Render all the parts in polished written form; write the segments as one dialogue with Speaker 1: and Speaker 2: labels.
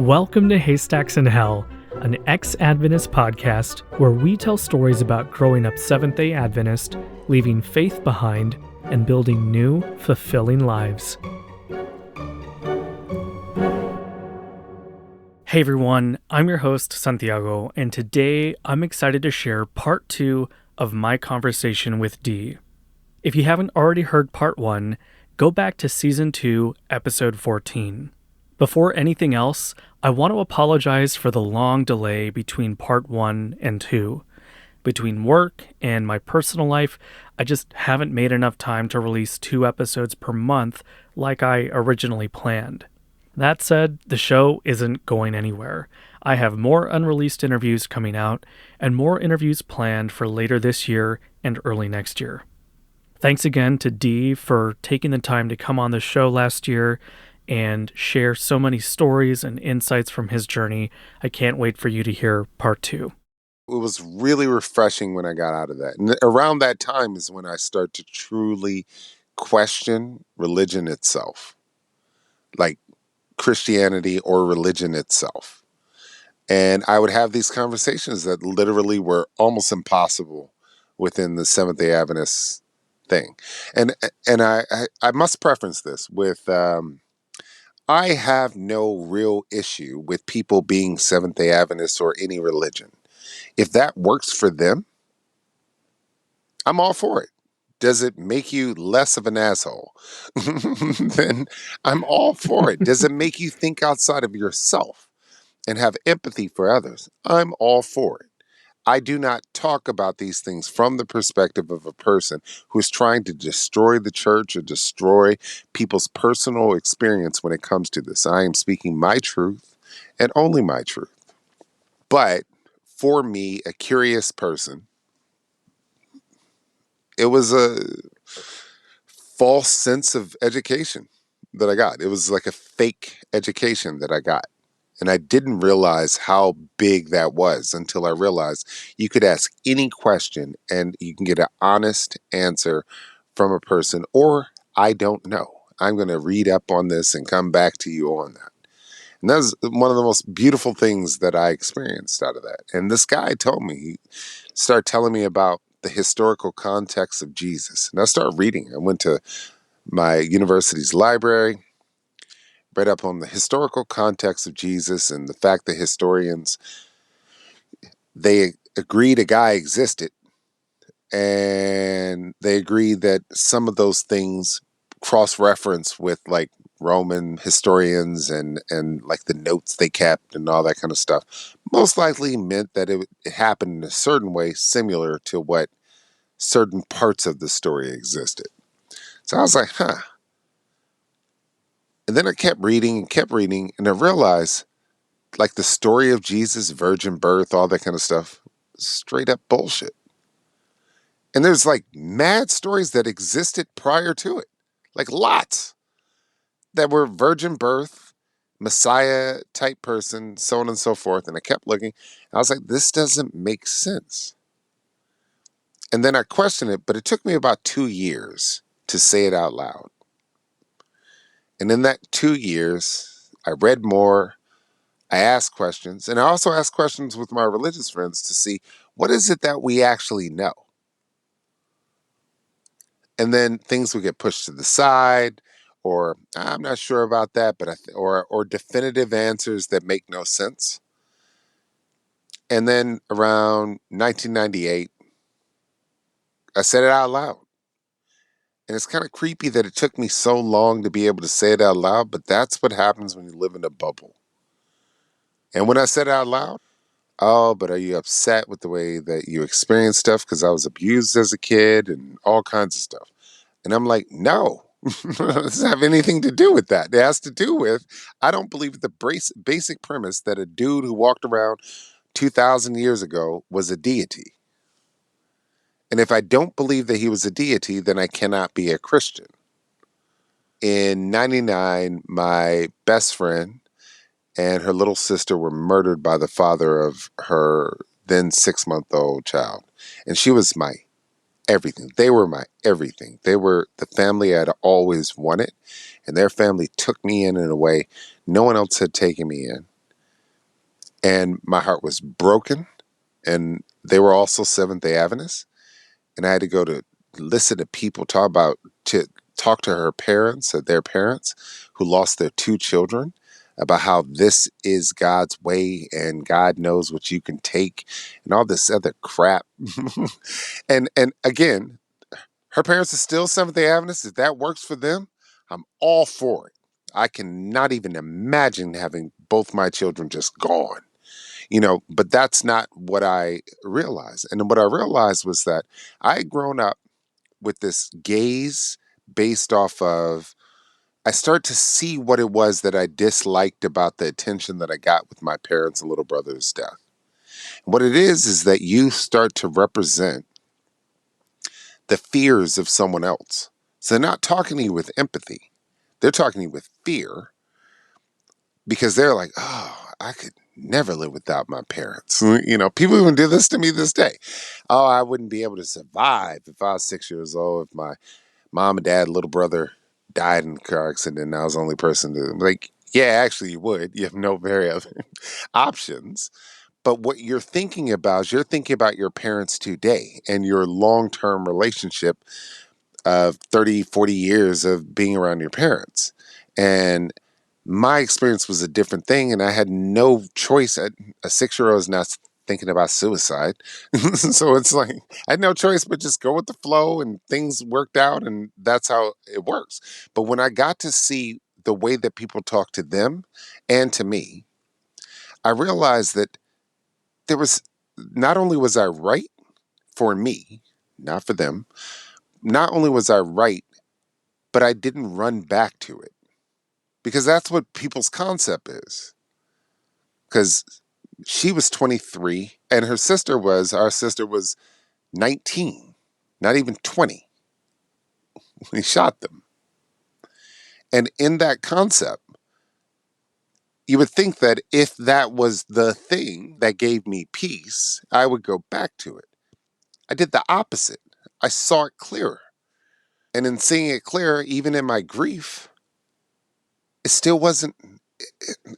Speaker 1: Welcome to Haystacks in Hell, an Ex-Adventist podcast where we tell stories about growing up Seventh-day Adventist, leaving faith behind, and building new, fulfilling lives. Hey everyone, I'm your host, Santiago, and today I'm excited to share part 2 of my conversation with Dee. If you haven't already heard part 1, go back to Season 2, Episode 14. Before anything else, I want to apologize for the long delay between part 1 and 2. Between work and my personal life, I just haven't made enough time to release 2 episodes per month like I originally planned. That said, the show isn't going anywhere. I have more unreleased interviews coming out, and more interviews planned for later this year and early next year. Thanks again to Dee for taking the time to come on the show last year and share so many stories and insights from his journey. I can't wait for you to hear part 2.
Speaker 2: It was really refreshing when I got out of that. And around that time is when I start to truly question religion itself, like Christianity or religion itself. And I would have these conversations that literally were almost impossible within the Seventh-day Adventist thing. And I must preference this with I have no real issue with people being Seventh-day Adventists or any religion. If that works for them, I'm all for it. Does it make you less of an asshole? Then I'm all for it. Does it make you think outside of yourself and have empathy for others? I'm all for it. I do not talk about these things from the perspective of a person who is trying to destroy the church or destroy people's personal experience when it comes to this. I am speaking my truth and only my truth. But for me, a curious person, it was a false sense of education that I got. It was like a fake education that I got. And I didn't realize how big that was until I realized you could ask any question and you can get an honest answer from a person, or I don't know. I'm going to read up on this and come back to you on that. And that was one of the most beautiful things that I experienced out of that. And this guy told me, he started telling me about the historical context of Jesus. And I started reading. I went to my university's library, read up on the historical context of Jesus and the fact that historians, they agreed a guy existed, and they agreed that some of those things cross-reference with like Roman historians and like the notes they kept and all that kind of stuff most likely meant that it happened in a certain way similar to what certain parts of the story existed. So I was like, huh. And then I kept reading, and I realized, like, the story of Jesus, virgin birth, all that kind of stuff, straight up bullshit. And there's, like, mad stories that existed prior to it. Like, lots. That were virgin birth, Messiah type person, so on and so forth. And I kept looking. I was like, this doesn't make sense. And then I questioned it, but it took me about 2 years to say it out loud. And in that 2 years, I read more, I asked questions, and I also asked questions with my religious friends to see what is it that we actually know. And then things would get pushed to the side, or I'm not sure about that, but or definitive answers that make no sense. And then around 1998, I said it out loud. And it's kind of creepy that it took me so long to be able to say it out loud, but that's what happens when you live in a bubble. And when I said it out loud, oh, but are you upset with the way that you experience stuff? Because I was abused as a kid and all kinds of stuff. And I'm like, no, it doesn't have anything to do with that. It has to do with, I don't believe the basic premise that a dude who walked around 2,000 years ago was a deity. And if I don't believe that he was a deity, then I cannot be a Christian. In 99, my best friend and her little sister were murdered by the father of her then 6-month-old child. And she was my everything. They were my everything. They were the family I'd always wanted. And their family took me in a way no one else had taken me in. And my heart was broken. And they were also Seventh-day Adventists. And I had to go to listen to people talk to her parents, or their parents, who lost their two children, about how this is God's way and God knows what you can take and all this other crap. And again, her parents are still Seventh-day Adventists. If that works for them, I'm all for it. I cannot even imagine having both my children just gone. But that's not what I realized. And what I realized was that I had grown up with this gaze based off of, I start to see what it was that I disliked about the attention that I got with my parents' and little brother's death. And what it is that you start to represent the fears of someone else. So they're not talking to you with empathy. They're talking to you with fear, because they're like, oh, I could never live without my parents. People even do this to me this day. Oh, I wouldn't be able to survive if I was 6 years old, if my mom and dad, little brother died in a car accident and I was the only person to, like, yeah, actually you would. You have no very other options. But what you're thinking about is you're thinking about your parents today and your long-term relationship of 30, 40 years of being around your parents. And my experience was a different thing, and I had no choice. A 6-year-old is not thinking about suicide. So it's like I had no choice but just go with the flow, and things worked out, and that's how it works. But when I got to see the way that people talk to them and to me, I realized that there was, not only was I right for me, not for them, not only was I right, but I didn't run back to it, because that's what people's concept is. Because she was 23 and our sister was 19, not even 20. He shot them. And in that concept, you would think that if that was the thing that gave me peace, I would go back to it. I did the opposite. I saw it clearer. And in seeing it clearer, even in my grief, it still wasn't,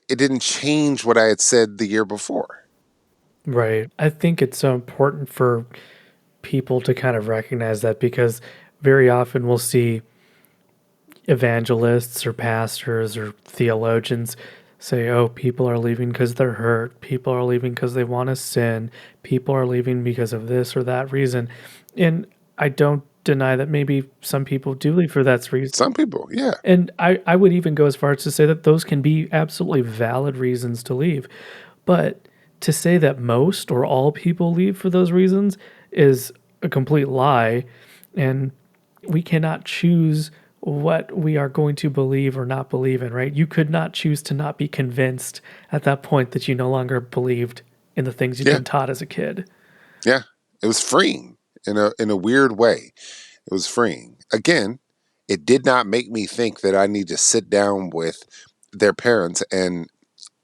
Speaker 2: it didn't change what I had said the year before.
Speaker 1: Right. I think it's so important for people to kind of recognize that, because very often we'll see evangelists or pastors or theologians say, oh, people are leaving because they're hurt. People are leaving because they want to sin. People are leaving because of this or that reason. And I don't deny that maybe some people do leave for that reason.
Speaker 2: Some people, yeah.
Speaker 1: And I would even go as far as to say that those can be absolutely valid reasons to leave. But to say that most or all people leave for those reasons is a complete lie. And we cannot choose what we are going to believe or not believe in, right? You could not choose to not be convinced at that point that you no longer believed in the things you'd
Speaker 2: Yeah.
Speaker 1: been taught as a kid.
Speaker 2: Yeah. It was freeing in a weird way. It was freeing. Again, it did not make me think that I need to sit down with their parents and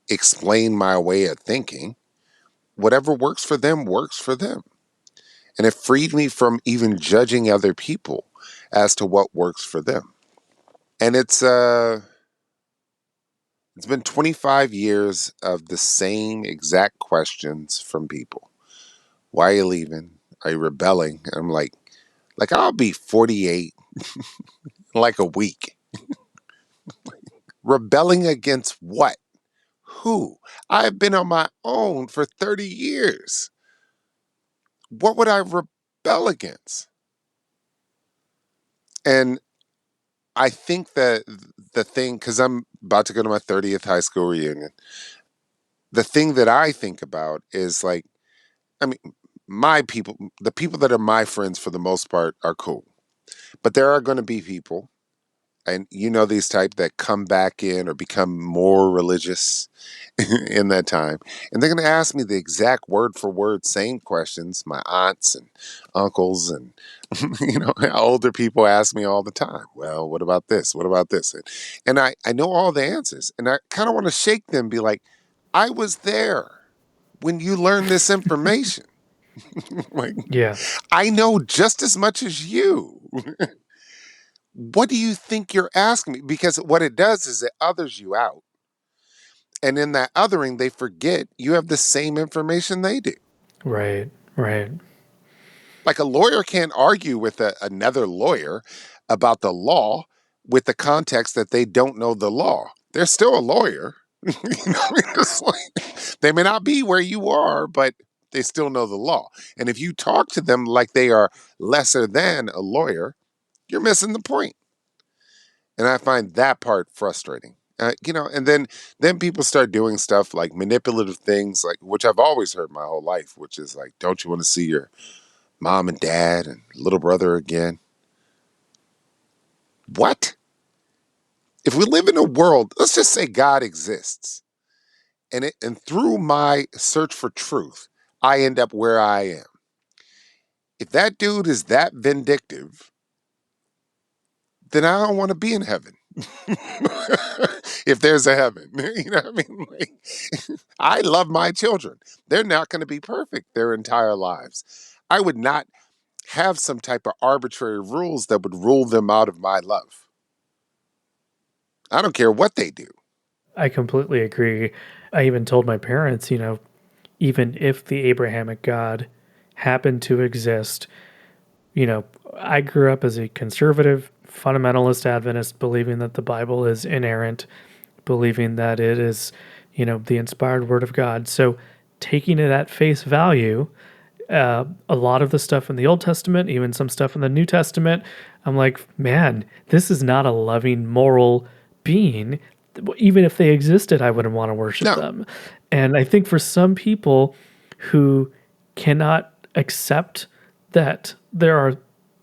Speaker 2: explain my way of thinking. Whatever works for them works for them. And it freed me from even judging other people as to what works for them. And it's been 25 years of the same exact questions from people. Why are you leaving? Are you rebelling? And I'm like I'll be 48 in like a week. Rebelling against what? Who? I've been on my own for 30 years. What would I rebel against? And I think that the thing, because I'm about to go to my 30th high school reunion, the thing that I think about is like, I mean, my people, the people that are my friends for the most part are cool. But there are going to be people, and these type that come back in or become more religious in that time, and they're going to ask me the exact word for word same questions. My aunts and uncles and older people ask me all the time, well, what about this, what about this? And I know all the answers, and I kind of want to shake them and be like, I was there when you learned this information. Like,
Speaker 1: Yeah.
Speaker 2: I know just as much as you. What do you think you're asking me? Because what it does is it others you out. And in that othering, they forget you have the same information they do.
Speaker 1: Right, right.
Speaker 2: Like a lawyer can't argue with another lawyer about the law with the context that they don't know the law. They're still a lawyer. It's like, they may not be where you are, but they still know the law. And if you talk to them like they are lesser than a lawyer, you're missing the point. And I find that part frustrating. And then people start doing stuff like manipulative things, like which I've always heard my whole life, which is like, don't you want to see your mom and dad and little brother again? What? If we live in a world, let's just say God exists, and through my search for truth, I end up where I am. If that dude is that vindictive, then I don't want to be in heaven. If there's a heaven, you know what I mean? Like, I love my children. They're not going to be perfect their entire lives. I would not have some type of arbitrary rules that would rule them out of my love. I don't care what they do.
Speaker 1: I completely agree. I even told my parents, even if the Abrahamic God happened to exist, you know, I grew up as a conservative, fundamentalist Adventist, believing that the Bible is inerrant, believing that it is, the inspired word of God. So taking it at face value, a lot of the stuff in the Old Testament, even some stuff in the New Testament, I'm like, man, this is not a loving, moral being. Even if they existed, I wouldn't want to worship
Speaker 2: No.
Speaker 1: them. And I think for some people who cannot accept that there are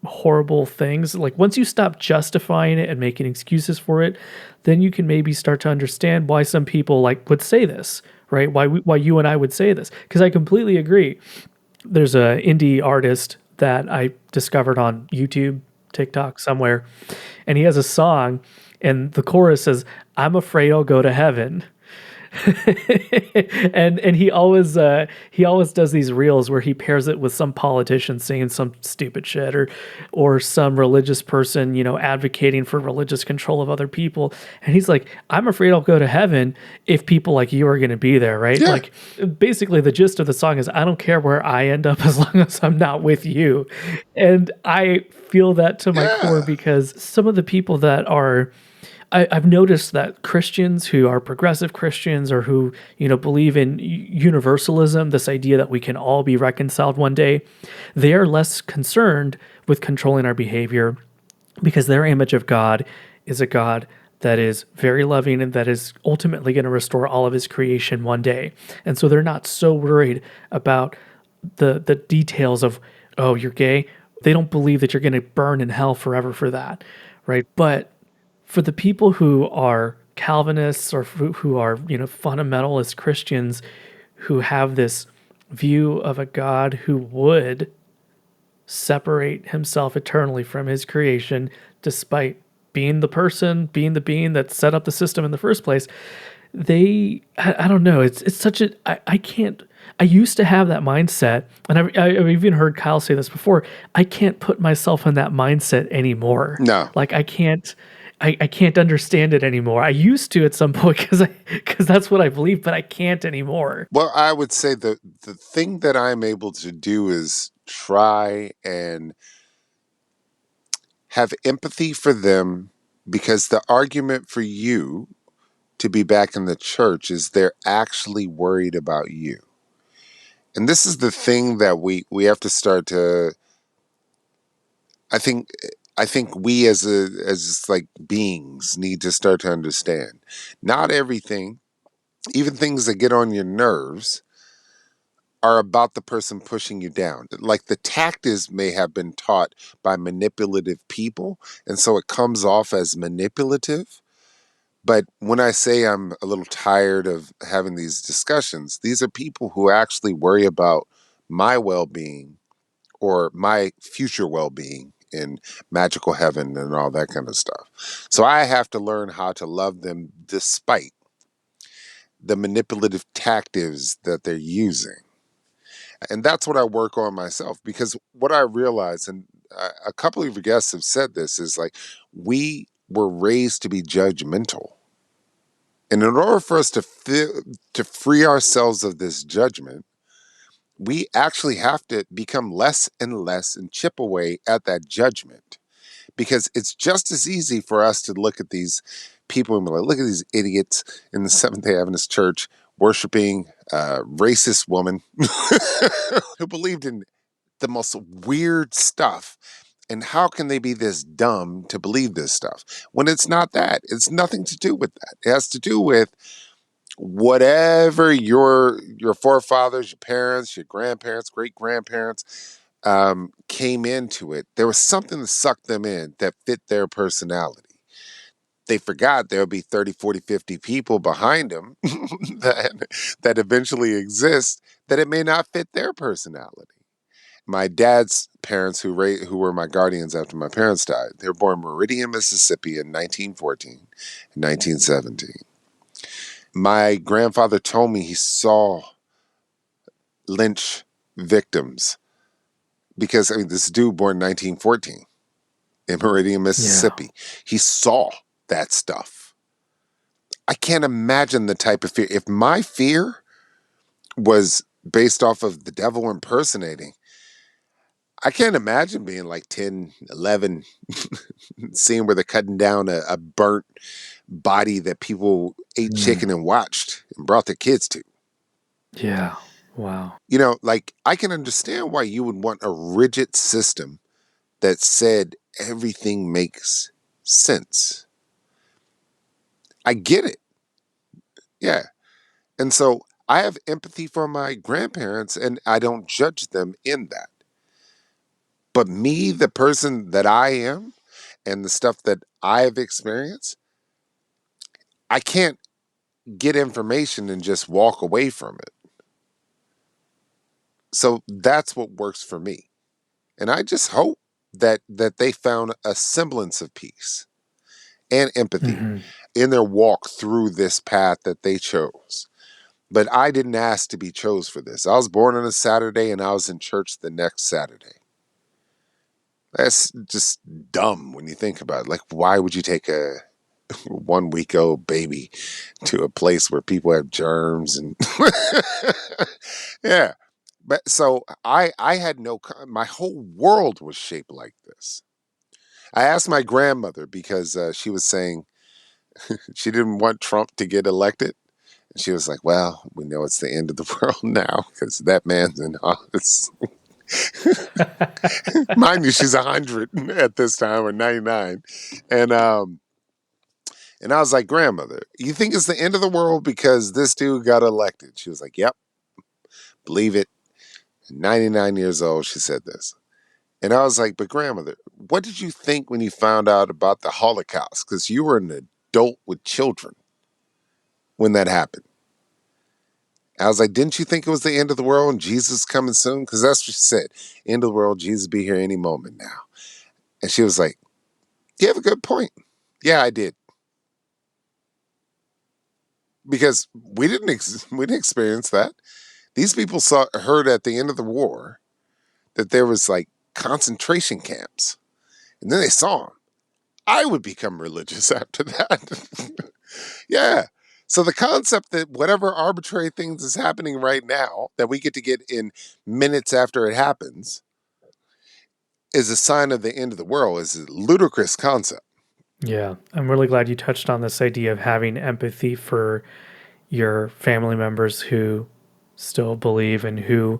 Speaker 1: horrible things, like once you stop justifying it and making excuses for it, then you can maybe start to understand why some people like would say this, right? Why you and I would say this, because I completely agree. There's a indie artist that I discovered on YouTube, TikTok, somewhere, and he has a song, and the chorus says, "I'm afraid I'll go to heaven." and he always does these reels where he pairs it with some politician saying some stupid shit, or some religious person advocating for religious control of other people, and he's like, I'm afraid I'll go to heaven if people like you are going to be there, right?
Speaker 2: Yeah.
Speaker 1: Like basically the gist of the song is, I don't care where I end up as long as I'm not with you. And I feel that to my core,
Speaker 2: Yeah.
Speaker 1: because some of the people that are, I've noticed that Christians who are progressive Christians, or who, believe in universalism, this idea that we can all be reconciled one day, they are less concerned with controlling our behavior, because their image of God is a God that is very loving and that is ultimately going to restore all of his creation one day. And so they're not so worried about the details of, oh, you're gay. They don't believe that you're going to burn in hell forever for that, right? But for the people who are Calvinists, or who are, fundamentalist Christians, who have this view of a God who would separate himself eternally from his creation, despite being the being that set up the system in the first place, I don't know. It's such a, I can't, I used to have that mindset, and I've even heard Kyle say this before. I can't put myself in that mindset anymore.
Speaker 2: No.
Speaker 1: Like I can't understand it anymore. I used to at some point, because that's what I believe, but I can't anymore.
Speaker 2: Well, I would say the thing that I'm able to do is try and have empathy for them, because the argument for you to be back in the church is they're actually worried about you. And this is the thing that we have to start to, I think I think we as like beings need to start to understand. Not everything, even things that get on your nerves, are about the person pushing you down. Like the tactics may have been taught by manipulative people, and so it comes off as manipulative. But when I say I'm a little tired of having these discussions, these are people who actually worry about my well being or my future well being in magical heaven and all that kind of stuff. So I have to learn how to love them despite the manipulative tactics that they're using. And that's what I work on myself, because what I realize, and a couple of your guests have said this, is like we were raised to be judgmental. And in order for us to free ourselves of this judgment, we actually have to become less and less and chip away at that judgment. Because it's just as easy for us to look at these people and be like, look at these idiots in the Seventh-day Adventist Church worshiping a racist woman who believed in the most weird stuff. And how can they be this dumb to believe this stuff? When it's not that. It's nothing to do with that. It has to do with whatever your forefathers, your parents, your grandparents, great grandparents came into it. There was something that sucked them in that fit their personality. They forgot there'll be 30, 40, 50 people behind them that eventually exist that it may not fit their personality. My dad's parents, who were my guardians after my parents died, they were born in Meridian, Mississippi in 1914 and 1917. My grandfather told me he saw lynch victims because, I mean, this dude born in 1914 in Meridian, Mississippi, he saw that stuff. I can't imagine the type of fear. If my fear was based off of the devil impersonating, I can't imagine being like 10, 11, seeing where they're cutting down a burnt body that people ate chicken and watched and brought their kids to.
Speaker 1: Yeah. Wow.
Speaker 2: You know, like, I can understand why you would want a rigid system that said everything makes sense. I get it. Yeah. And so I have empathy for my grandparents and I don't judge them in that. But me, the person that I am, and the stuff that I've experienced, I can't get information and just walk away from it. So that's what works for me. And I just hope that they found a semblance of peace and empathy in their walk through this path that they chose. But I didn't ask to be chose for this. I was born on a Saturday and I was in church the next Saturday. That's just dumb when you think about it. Like, why would you take a 1 week old baby to a place where people have germs and yeah. But so I had my whole world was shaped like this. I asked my grandmother because she was saying she didn't want Trump to get elected. And she was like, well, we know it's the end of the world now because that man's in office. Mind you, she's 100 at this time, or 99. And I was like, grandmother, you think it's the end of the world because this dude got elected? She was like, yep, believe it. 99 years old, she said this. And I was like, but grandmother, what did you think when you found out about the Holocaust? Because you were an adult with children when that happened. I was like, didn't you think it was the end of the world and Jesus coming soon? Because that's what she said. End of the world, Jesus be here any moment now. And she was like, you have a good point. Yeah, I did. Because we didn't experience that. These people heard at the end of the war that there was like concentration camps. And then they saw them. I would become religious after that. Yeah. So the concept that whatever arbitrary things is happening right now that we get to get in minutes after it happens is a sign of the end of the world is a ludicrous concept.
Speaker 1: Yeah. I'm really glad you touched on this idea of having empathy for your family members who still believe and who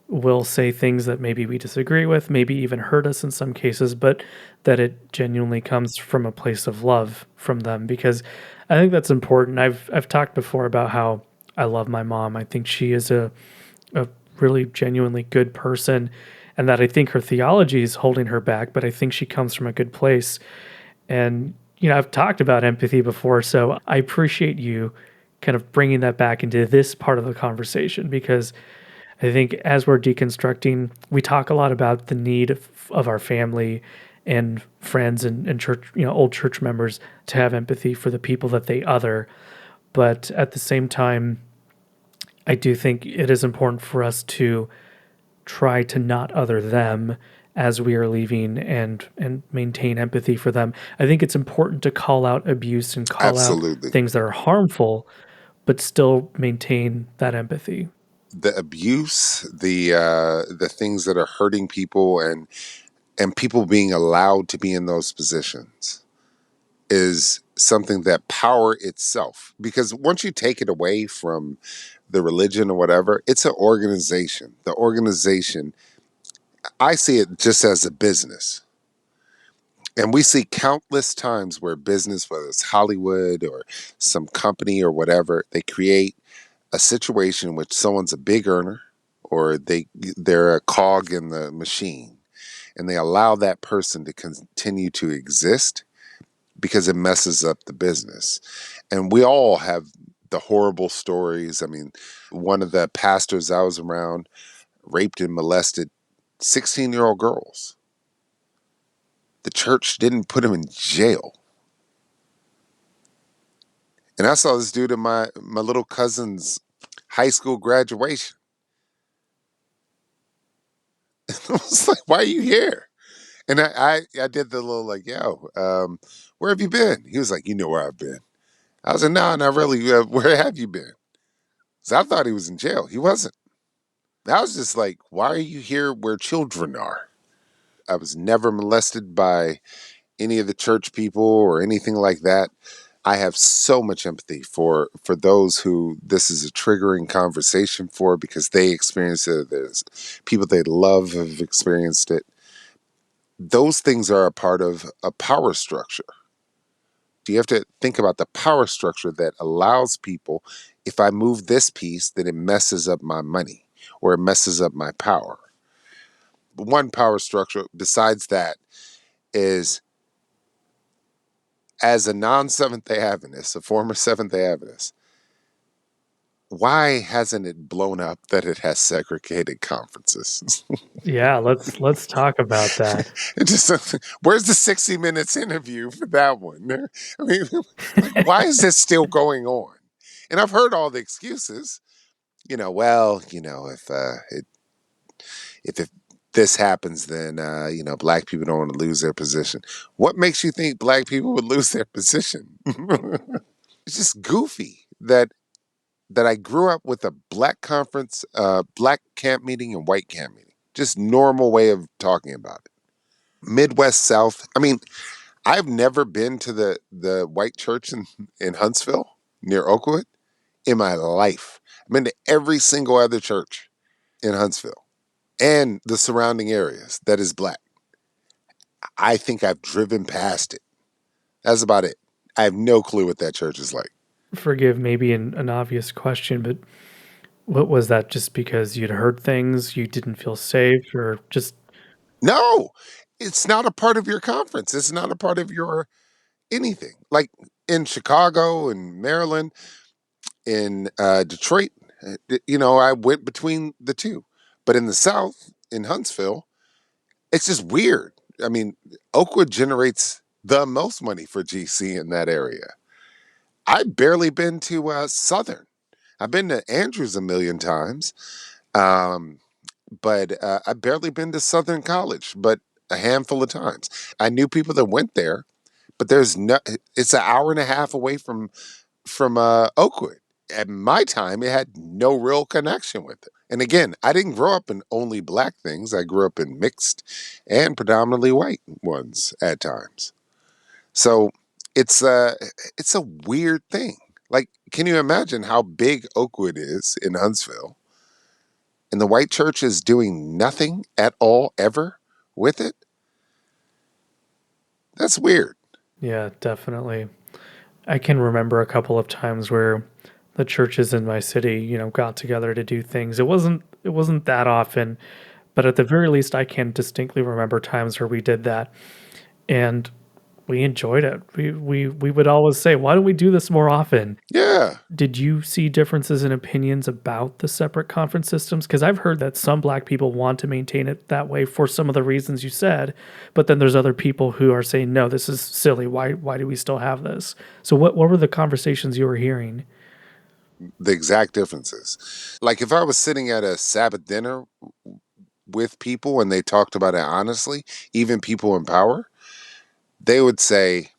Speaker 1: will say things that maybe we disagree with, maybe even hurt us in some cases, but that it genuinely comes from a place of love from them, because I think that's important. I've talked before about how I love my mom. I think she is a really genuinely good person, and that I think her theology is holding her back, but I think she comes from a good place. And I've talked about empathy before, so I appreciate you kind of bringing that back into this part of the conversation, because I think as we're deconstructing, we talk a lot about the need of our family and friends and church, old church members to have empathy for the people that they other. But at the same time, I do think it is important for us to try to not other them as we are leaving and maintain empathy for them. I think it's important to call out abuse and call out
Speaker 2: Absolutely.
Speaker 1: things that are harmful, but still maintain that empathy.
Speaker 2: The abuse, the things that are hurting people, and people being allowed to be in those positions is something that power itself, because once you take it away from the religion or whatever, it's an organization. The organization, I see it just as a business. And we see countless times where business, whether it's Hollywood or some company or whatever, they create a situation in which someone's a big earner or they're a cog in the machine, and they allow that person to continue to exist because it messes up the business. And we all have the horrible stories. I mean, one of the pastors I was around raped and molested 16-year-old girls. The church didn't put him in jail. And I saw this dude at my little cousin's high school graduation. I was like, why are you here? And I did the little like, yo, where have you been? He was like, you know where I've been. I was like, no, not really. Where have you been? So I thought he was in jail. He wasn't. I was just like, why are you here where children are? I was never molested by any of the church people or anything like that. I have so much empathy for those who this is a triggering conversation for, because they experience it. There's people they love have experienced it. Those things are a part of a power structure. You have to think about the power structure that allows people, if I move this piece, then it messes up my money or it messes up my power. One power structure besides that is, as a non-Seventh day Adventist, a former Seventh day Adventist, why hasn't it blown up that it has segregated conferences?
Speaker 1: Yeah, let's talk about that.
Speaker 2: It just, where's the 60 minutes interview for that one? I mean, like, why is this still going on? And I've heard all the excuses. Well, if this happens, then black people don't want to lose their position. What makes you think black people would lose their position? It's just goofy that I grew up with a black conference, black camp meeting and white camp meeting. Just normal way of talking about it. Midwest South. I mean, I've never been to the white church in Huntsville near Oakwood in my life. I've been to every single other church in Huntsville and the surrounding areas that is black. I think I've driven past it. That's about it. I have no clue what that church is like.
Speaker 1: Forgive maybe an obvious question, but what was that? Just because you'd heard things, you didn't feel safe, or just
Speaker 2: No, it's not a part of your conference. It's not a part of your anything. Like in Chicago and Maryland, in Detroit, I went between the two. But in the South, in Huntsville, it's just weird. I mean, Oakwood generates the most money for GC in that area. I've barely been to Southern. I've been to Andrews a million times, um, but I've barely been to Southern College, but a handful of times. I knew people that went there, but there's no. It's an hour and a half away from Oakwood. At my time, it had no real connection with it. And again, I didn't grow up in only black things. I grew up in mixed and predominantly white ones at times. So it's a weird thing. Like, can you imagine how big Oakwood is in Huntsville, and the white church is doing nothing at all ever with it? That's weird.
Speaker 1: yeah, definitely. I can remember a couple of times where the churches in my city, got together to do things. It wasn't that often, but at the very least I can distinctly remember times where we did that and we enjoyed it. We would always say, "Why don't we do this more often?"
Speaker 2: Yeah.
Speaker 1: Did you see differences in opinions about the separate conference systems? Because I've heard that some black people want to maintain it that way for some of the reasons you said, but then there's other people who are saying, no, this is silly. Why do we still have this? So what were the conversations you were hearing?
Speaker 2: The exact differences. Like if I was sitting at a Sabbath dinner, with people and they talked about it honestly, even people in power, they would say,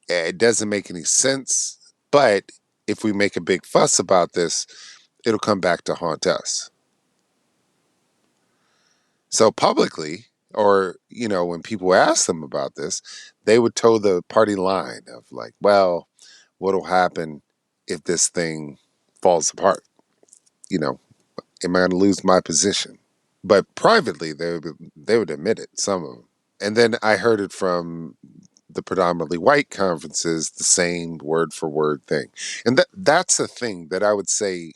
Speaker 2: it doesn't make any sense, but if we make a big fuss about this, it'll come back to haunt us. So publicly, or, when people ask them about this, they would toe the party line of like, well, what'll happen if this thing falls apart? Am I going to lose my position? But privately, they would admit it, some of them. And then I heard it from the predominantly white conferences, the same word for word thing. And that's a thing that I would say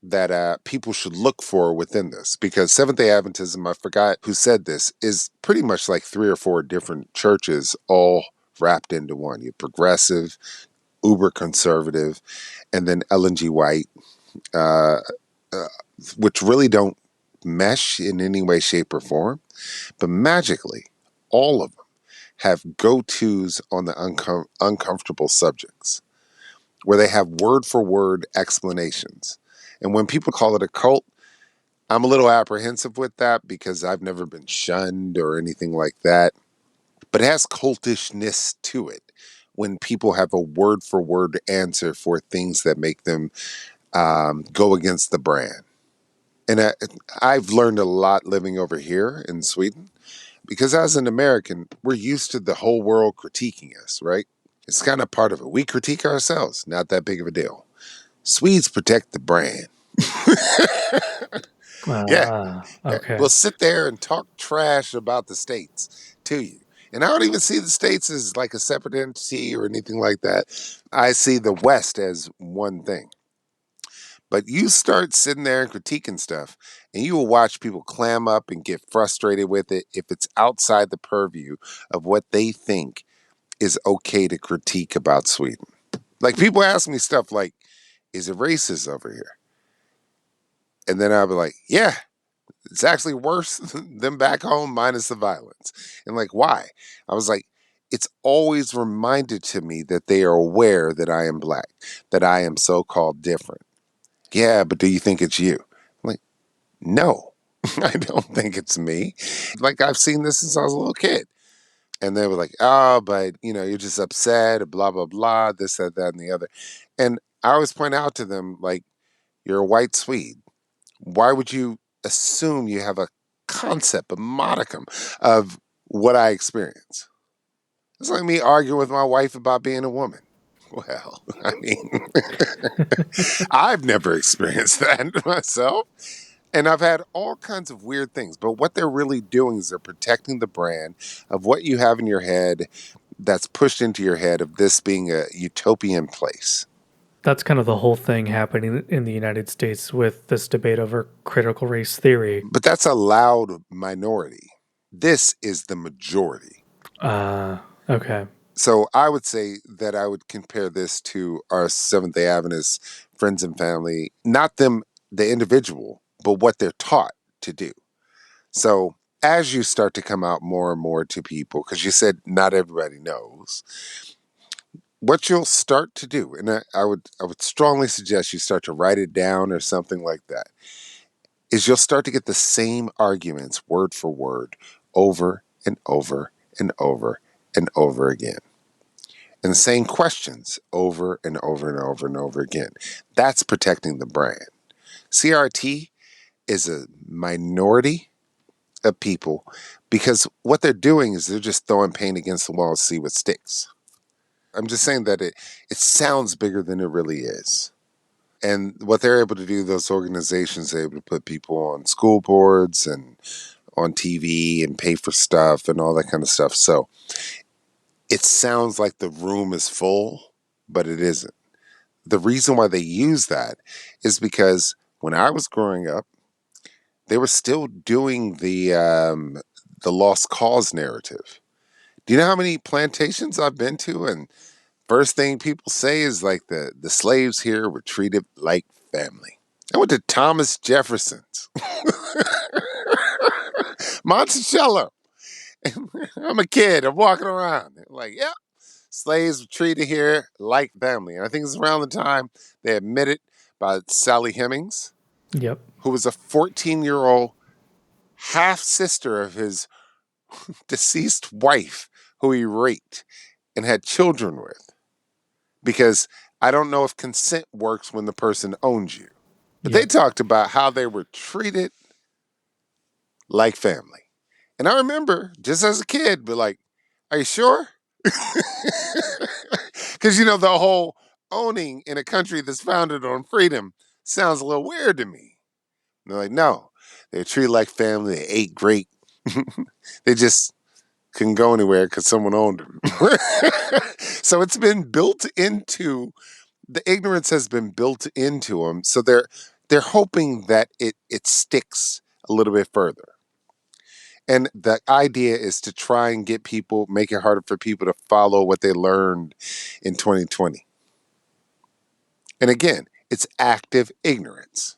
Speaker 2: that people should look for within this, because Seventh-day Adventism, I forgot who said this, is pretty much like 3 or 4 different churches all wrapped into one. You're progressive, uber conservative, and then Ellen G. White, uh, uh, which really don't mesh in any way, shape, or form. But magically, all of them have go-tos on the uncomfortable subjects, where they have word for word explanations. And when people call it a cult, I'm a little apprehensive with that because I've never been shunned or anything like that. But it has cultishness to it when people have a word for word answer for things that make them go against the brand. And I've learned a lot living over here in Sweden, because as an American, we're used to the whole world critiquing us, right? It's kind of part of it. We critique ourselves, not that big of a deal. Swedes protect the brand. Yeah.
Speaker 1: Okay.
Speaker 2: We'll sit there and talk trash about the states to you. And I don't even see the states as like a separate entity or anything like that. I see the West as one thing. But you start sitting there and critiquing stuff, and you will watch people clam up and get frustrated with it if it's outside the purview of what they think is okay to critique about Sweden. Like, people ask me stuff like, is it racist over here? And then I'll be like, yeah, it's actually worse than back home, minus the violence. And like, why? I was like, it's always reminded to me that they are aware that I am black, that I am so called different. Yeah, but do you think it's you? I'm like, no, I don't think it's me. Like, I've seen this since I was a little kid. And they were like, oh, but you're just upset, blah, blah, blah, this, that, and the other. And I always point out to them, like, you're a white Swede. Why would you assume you have a concept, a modicum of what I experience? It's like me arguing with my wife about being a woman. Well, I mean, I've never experienced that myself. And I've had all kinds of weird things. But what they're really doing is they're protecting the brand of what you have in your head that's pushed into your head of this being a utopian place.
Speaker 1: That's kind of the whole thing happening in the United States with this debate over critical race theory.
Speaker 2: But that's a loud minority. This is the majority.
Speaker 1: Okay.
Speaker 2: So I would say that I would compare this to our Seventh day Adventist friends and family, not them, the individual, but what they're taught to do. So as you start to come out more and more to people, because you said not everybody knows, what you'll start to do, and I would strongly suggest you start to write it down or something like that, is you'll start to get the same arguments word for word over and over and over and over again. And the same questions over and over and over and over again. That's protecting the brand. CRT is a minority of people, because what they're doing is they're just throwing paint against the wall to see what sticks. I'm just saying that it sounds bigger than it really is. And what they're able to do, those organizations are able to put people on school boards and on TV and pay for stuff and all that kind of stuff. So it sounds like the room is full, but it isn't. The reason why they use that is because when I was growing up, they were still doing the lost cause narrative. Do you know how many plantations I've been to? And first thing people say is like the slaves here were treated like family. I went to Thomas Jefferson's Monticello. I'm a kid. I'm walking around. They're like, yeah, slaves were treated here like family. And I think it's around the time they admitted by Sally Hemings,
Speaker 1: Yep.
Speaker 2: who was a 14-year-old half sister of his deceased wife, who he raped and had children with. Because I don't know if consent works when the person owns you. But they
Speaker 1: Yep.
Speaker 2: talked about how they were treated like family. And I remember, just as a kid, be like, are you sure? Because, the whole owning in a country that's founded on freedom sounds a little weird to me. And they're like, no, they were treated like family. They ate great. They just couldn't go anywhere because someone owned them. So it's been built into the ignorance has been built into them. So they're hoping that it sticks a little bit further. And the idea is to try and make it harder for people to follow what they learned in 2020. And again, it's active ignorance.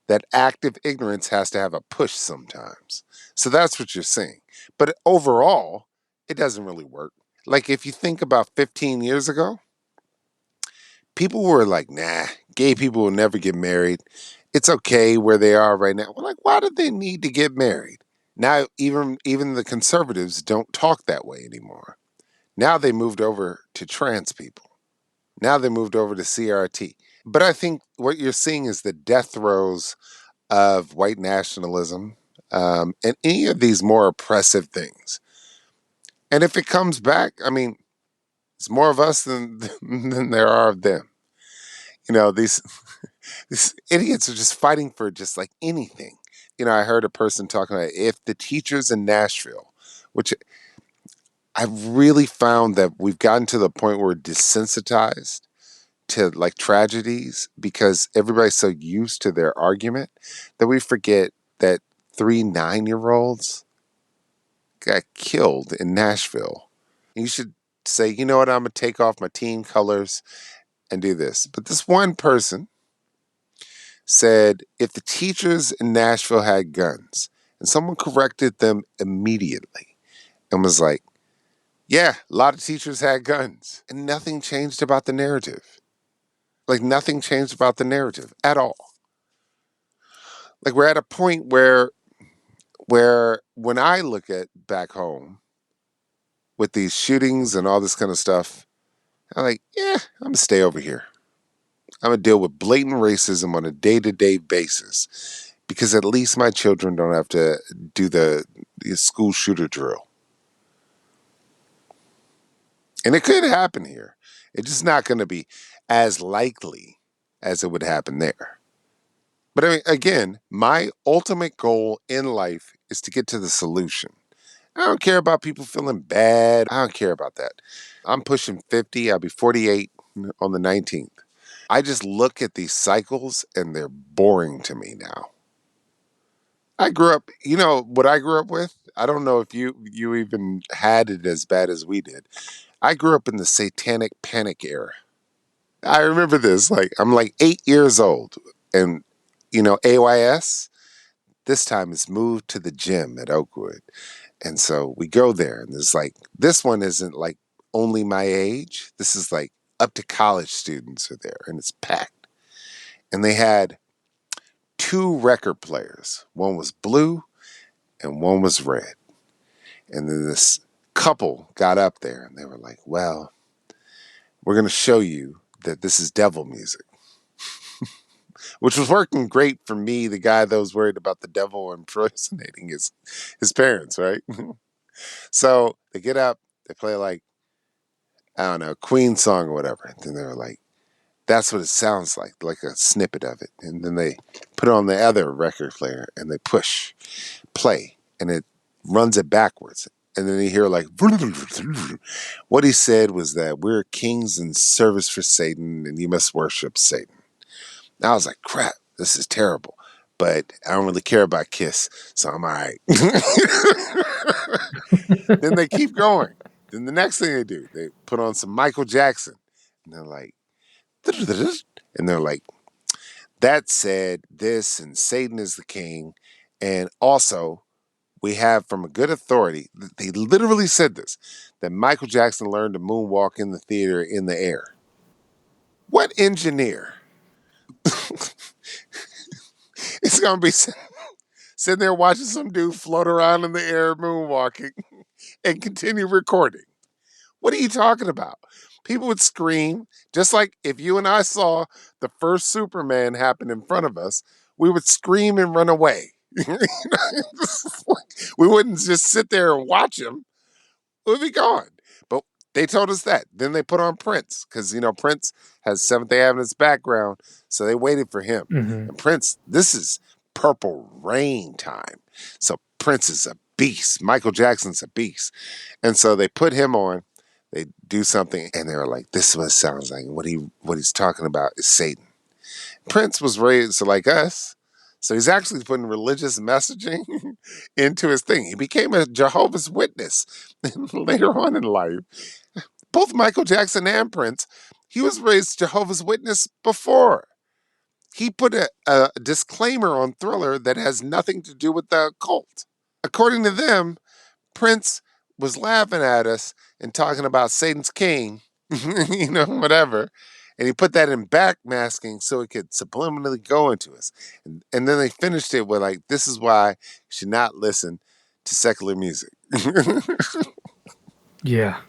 Speaker 2: That active ignorance has to have a push sometimes. So that's what you're seeing. But overall, it doesn't really work. Like if you think about 15 years ago, people were like, nah, gay people will never get married. It's okay where they are right now. We're like, why do they need to get married? Now, even the conservatives don't talk that way anymore. Now they moved over to trans people. Now they moved over to CRT. But I think what you're seeing is the death throes of white nationalism and any of these more oppressive things. And if it comes back, I mean, it's more of us than than there are of them. These these idiots are just fighting for just like anything. I heard a person talking about if the teachers in Nashville, which I've really found that we've gotten to the point where we're desensitized to like tragedies because everybody's so used to their argument that we forget that 3 9-year-olds got killed in Nashville. You should say, you know what, I'm going to take off my team colors and do this. But this one person said if the teachers in Nashville had guns, and someone corrected them immediately and was like, yeah, a lot of teachers had guns. And nothing changed about the narrative. Like nothing changed about the narrative at all. Like we're at a point where when I look at back home with these shootings and all this kind of stuff, I'm like, yeah, I'm gonna stay over here. I'm gonna deal with blatant racism on a day-to-day basis because at least my children don't have to do the school shooter drill. And it could happen here. It's just not going to be as likely as it would happen there. But I mean, again, my ultimate goal in life is to get to the solution. I don't care about people feeling bad. I don't care about that. I'm pushing 50. I'll be 48 on the 19th. I just look at these cycles and they're boring to me now. I grew up, what I grew up with? I don't know if you even had it as bad as we did. I grew up in the Satanic Panic era. I remember this. Like I'm like 8 years old, and AYS. This time it's moved to the gym at Oakwood, and so we go there, and there's like this one isn't like only my age. This is like up to college students are there, and it's packed. And they had 2 record players. One was blue, and one was red. And then this couple got up there, and they were like, "Well, we're going to show you that this is devil music," which was working great for me, the guy that was worried about the devil impersonating his parents, right? So they get up, they play like, I don't know, Queen song or whatever. And then they were like, that's what it sounds like a snippet of it. And then they put it on the other record player and they push play and it runs it backwards. And then you hear like, what he said was that we're kings in service for Satan and you must worship Satan. And I was like, crap, this is terrible. But I don't really care about Kiss, so I'm all right. Then they keep going. Then the next thing they do, they put on some Michael Jackson. And they're like, and they're like, that said this, and Satan is the king. And also, we have from a good authority, they literally said this, that Michael Jackson learned to moonwalk in the theater in the air. What engineer is going to be sitting there watching some dude float around in the air moonwalking and continue recording. What are you talking about? People would scream, just like if you and I saw the first Superman happen in front of us, we would scream and run away. We wouldn't just sit there and watch him. We'd be gone. But they told us that. Then they put on Prince, because, Prince has Seventh-day Adventist background, so they waited for him.
Speaker 1: Mm-hmm.
Speaker 2: And Prince, this is Purple Rain time. So Prince is a beast. Michael Jackson's a beast. And so they put him on. They do something, and they were like, this is what it sounds like. What he's talking about is Satan. Prince was raised like us, so he's actually putting religious messaging into his thing. He became a Jehovah's Witness later on in life. Both Michael Jackson and Prince, he was raised Jehovah's Witness before. He put a disclaimer on Thriller that has nothing to do with the cult. According to them, Prince was laughing at us and talking about Satan's king, whatever. And he put that in backmasking so it could subliminally go into us. And then they finished it with like, this is why you should not listen to secular music.
Speaker 1: Yeah.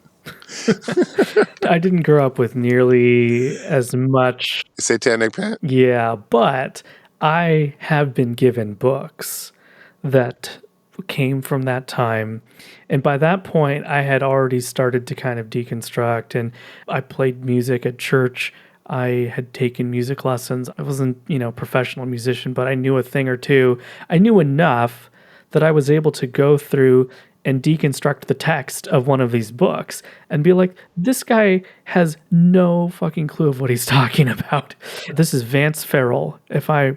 Speaker 1: I didn't grow up with nearly as much
Speaker 2: Satanic Panic?
Speaker 1: Yeah, but I have been given books that came from that time. And by that point, I had already started to kind of deconstruct, and I played music at church. I had taken music lessons. I wasn't, a professional musician, but I knew a thing or two. I knew enough that I was able to go through and deconstruct the text of one of these books and be like, this guy has no fucking clue of what he's talking about. This is Vance Farrell, if I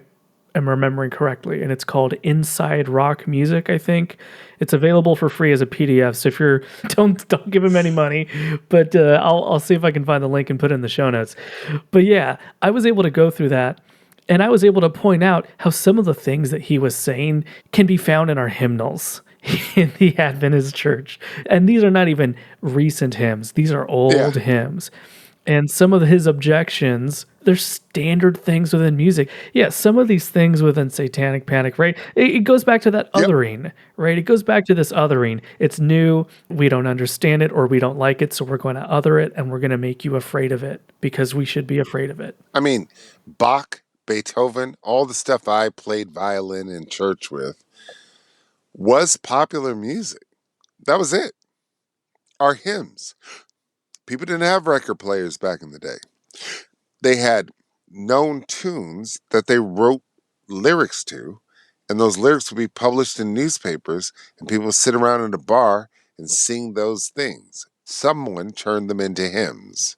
Speaker 1: am remembering correctly, and it's called Inside Rock Music, I think. It's available for free as a PDF, so if you're, don't give him any money, but I'll see if I can find the link and put it in the show notes. But yeah, I was able to go through that, and I was able to point out how some of the things that he was saying can be found in our hymnals in the Adventist church. And these are not even recent hymns. These are old hymns. And some of his objections, they're standard things within music. Yeah, some of these things within Satanic Panic, right? It goes back to that othering, right? It goes back to this othering. It's new, we don't understand it, or we don't like it, so we're going to other it, and we're going to make you afraid of it, because we should be afraid of it.
Speaker 2: I mean, Bach, Beethoven, all the stuff I played violin in church with was popular music. That was it. Our hymns. People didn't have record players back in the day. They had known tunes that they wrote lyrics to, and those lyrics would be published in newspapers, and people would sit around in a bar and sing those things. Someone turned them into hymns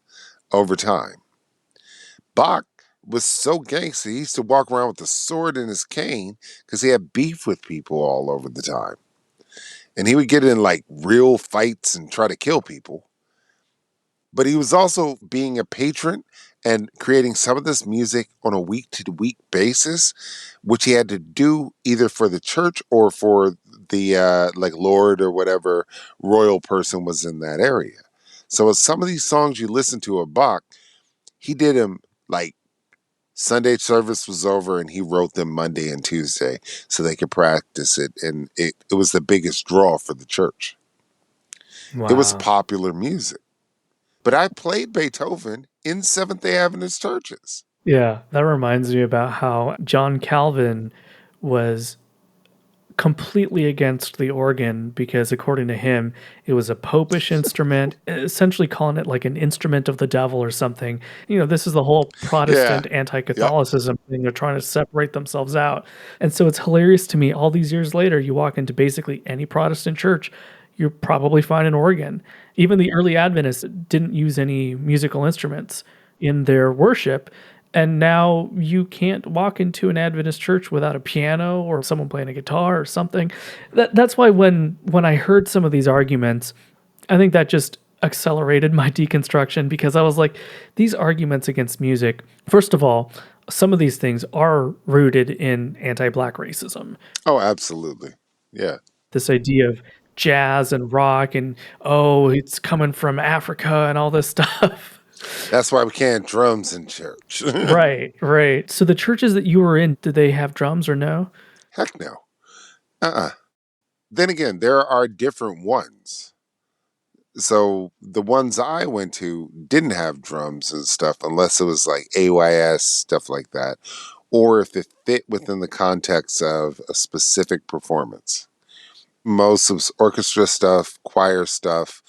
Speaker 2: over time. Bach was so gangster, he used to walk around with a sword in his cane because he had beef with people all over the time. And he would get in like real fights and try to kill people. But he was also being a patron and creating some of this music on a week-to-week basis, which he had to do either for the church or for the Lord or whatever royal person was in that area. So some of these songs you listen to of Bach, he did them like Sunday service was over and he wrote them Monday and Tuesday so they could practice it. And it was the biggest draw for the church.
Speaker 1: Wow.
Speaker 2: It was popular music. But I played Beethoven in Seventh-day Adventist churches.
Speaker 1: Yeah, that reminds me about how John Calvin was completely against the organ because, according to him, it was a popish instrument, essentially calling it like an instrument of the devil or something. This is the whole Protestant anti-Catholicism thing. They're trying to separate themselves out. And so it's hilarious to me, all these years later, you walk into basically any Protestant church, you probably find an organ. Even the early Adventists didn't use any musical instruments in their worship. And now you can't walk into an Adventist church without a piano or someone playing a guitar or something. That's why when I heard some of these arguments, I think that just accelerated my deconstruction, because I was like, these arguments against music, first of all, some of these things are rooted in anti-Black racism.
Speaker 2: Oh, absolutely. Yeah.
Speaker 1: This idea of jazz and rock and, it's coming from Africa and all this stuff.
Speaker 2: That's why we can't have drums in church.
Speaker 1: Right. So the churches that you were in, did they have drums or no?
Speaker 2: Heck no. Then again, there are different ones. So the ones I went to didn't have drums and stuff unless it was like AYS, stuff like that, or if it fit within the context of a specific performance. Most of orchestra stuff, choir stuff,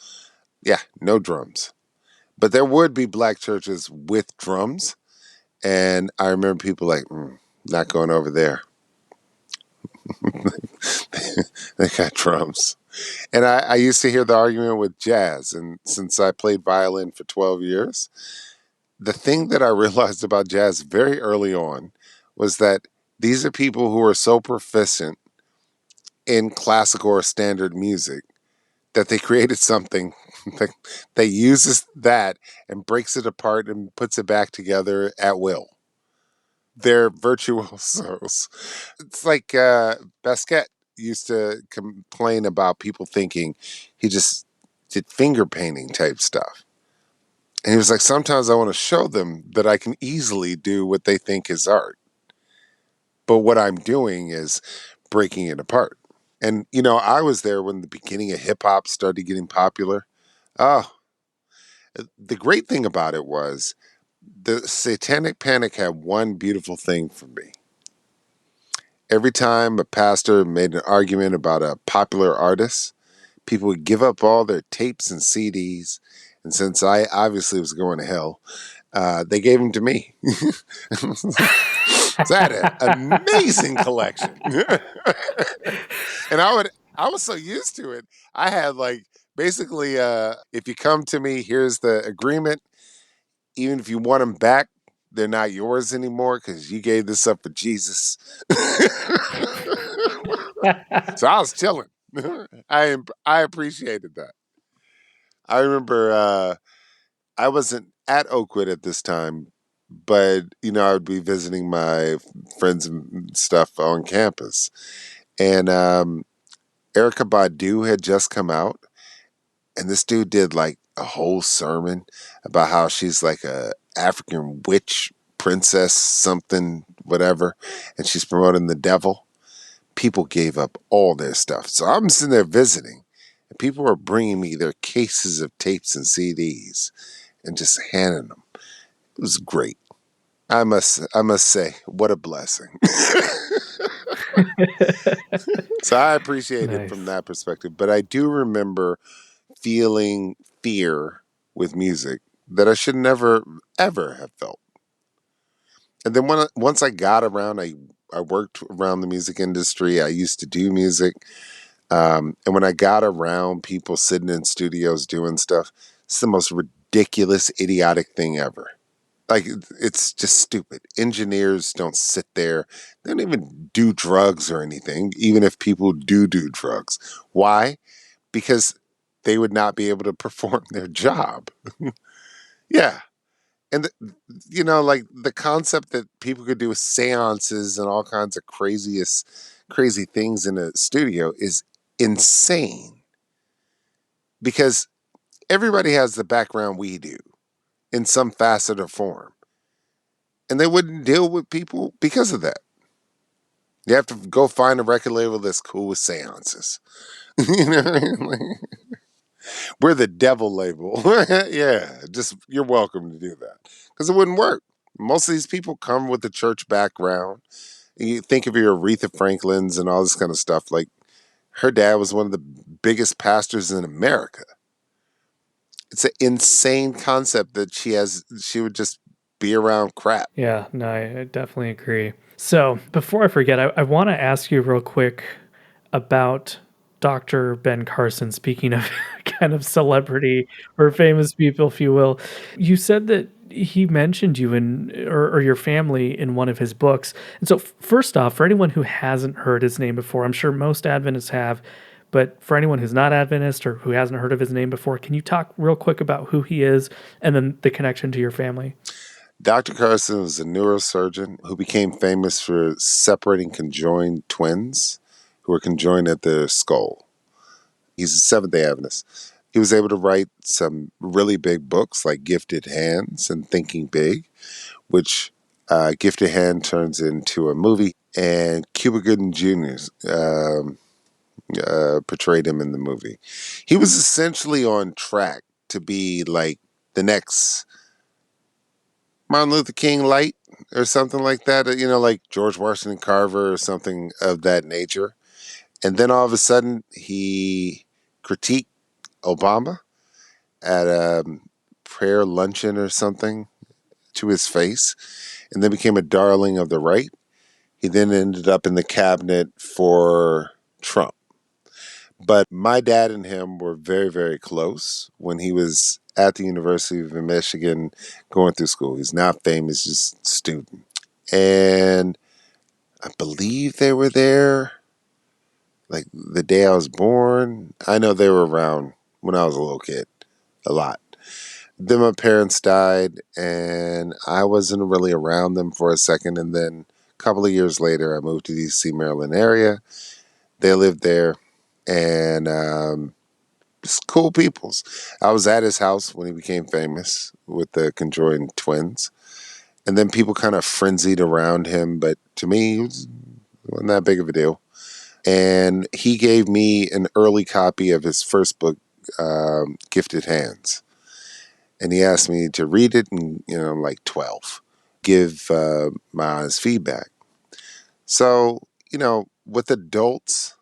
Speaker 2: yeah, no drums. But there would be black churches with drums. And I remember people like, not going over there. They got drums. And I used to hear the argument with jazz. And since I played violin for 12 years, the thing that I realized about jazz very early on was that these are people who are so proficient in classical or standard music that they created something that uses that and breaks it apart and puts it back together at will. They're virtuosos. It's like Basquiat used to complain about people thinking he just did finger painting type stuff. And he was like, sometimes I want to show them that I can easily do what they think is art. But what I'm doing is breaking it apart. And, I was there when the beginning of hip hop started getting popular. Oh, the great thing about it was the Satanic Panic had one beautiful thing for me. Every time a pastor made an argument about a popular artist, people would give up all their tapes and CDs. And since I obviously was going to hell, they gave them to me. So I had an amazing collection. And I was so used to it. I had basically, if you come to me, here's the agreement. Even if you want them back, they're not yours anymore because you gave this up for Jesus. So I was chilling. I appreciated that. I remember I wasn't at Oakwood at this time, but I would be visiting my friends and stuff on campus, and Erykah Badu had just come out, and this dude did like a whole sermon about how she's like a African witch princess, something, whatever, and she's promoting the devil. People gave up all their stuff. So I'm sitting there visiting, and people were bringing me their cases of tapes and CDs and just handing them. It was great. I must say, what a blessing. So I appreciate it from
Speaker 1: Nice.
Speaker 2: that perspective. But I do remember feeling fear with music that I should never, ever have felt. And then once I got around, I worked around the music industry. I used to do music. And when I got around people sitting in studios doing stuff, it's the most ridiculous, idiotic thing ever. Like, it's just stupid. Engineers don't sit there. They don't even do drugs or anything, even if people do drugs. Why? Because they would not be able to perform their job. Yeah. And, like the concept that people could do seances and all kinds of crazy things in a studio is insane. Because everybody has the background we do in some facet or form. And they wouldn't deal with people because of that. You have to go find a record label that's cool with seances. You know what I mean? We're the devil label. Yeah, just you're welcome to do that. Because it wouldn't work. Most of these people come with a church background. You think of your Aretha Franklins and all this kind of stuff. Like, her dad was one of the biggest pastors in America. It's an insane concept that she would just be around crap.
Speaker 1: Yeah, no, I definitely agree. So before I forget, I want to ask you real quick about Dr. Ben Carson, speaking of kind of celebrity or famous people, if you will. You said that he mentioned you or your family in one of his books. And so first off, for anyone who hasn't heard his name before, I'm sure most Adventists have, but for anyone who's not Adventist or who hasn't heard of his name before, can you talk real quick about who he is and then the connection to your family?
Speaker 2: Dr. Carson was a neurosurgeon who became famous for separating conjoined twins who were conjoined at their skull. He's a Seventh-day Adventist. He was able to write some really big books like Gifted Hands and Thinking Big, which Gifted Hand turns into a movie. And Cuba Gooding Jr. portrayed him in the movie. He was essentially on track to be like the next Martin Luther King light or something like that, like George Washington Carver or something of that nature. And then all of a sudden, he critiqued Obama at a prayer luncheon or something to his face, and then became a darling of the right. He then ended up in the cabinet for Trump. But my dad and him were very, very close when he was at the University of Michigan going through school. He's not famous, just student. And I believe they were there like the day I was born. I know they were around when I was a little kid, a lot. Then my parents died, and I wasn't really around them for a second. And then a couple of years later, I moved to the DC, Maryland area. They lived there, and just cool peoples. I was at his house when he became famous with the conjoined twins. And then people kind of frenzied around him, but to me, wasn't that big of a deal. And he gave me an early copy of his first book, Gifted Hands. And he asked me to read it, and I'm like 12, give my honest feedback. So, with adults,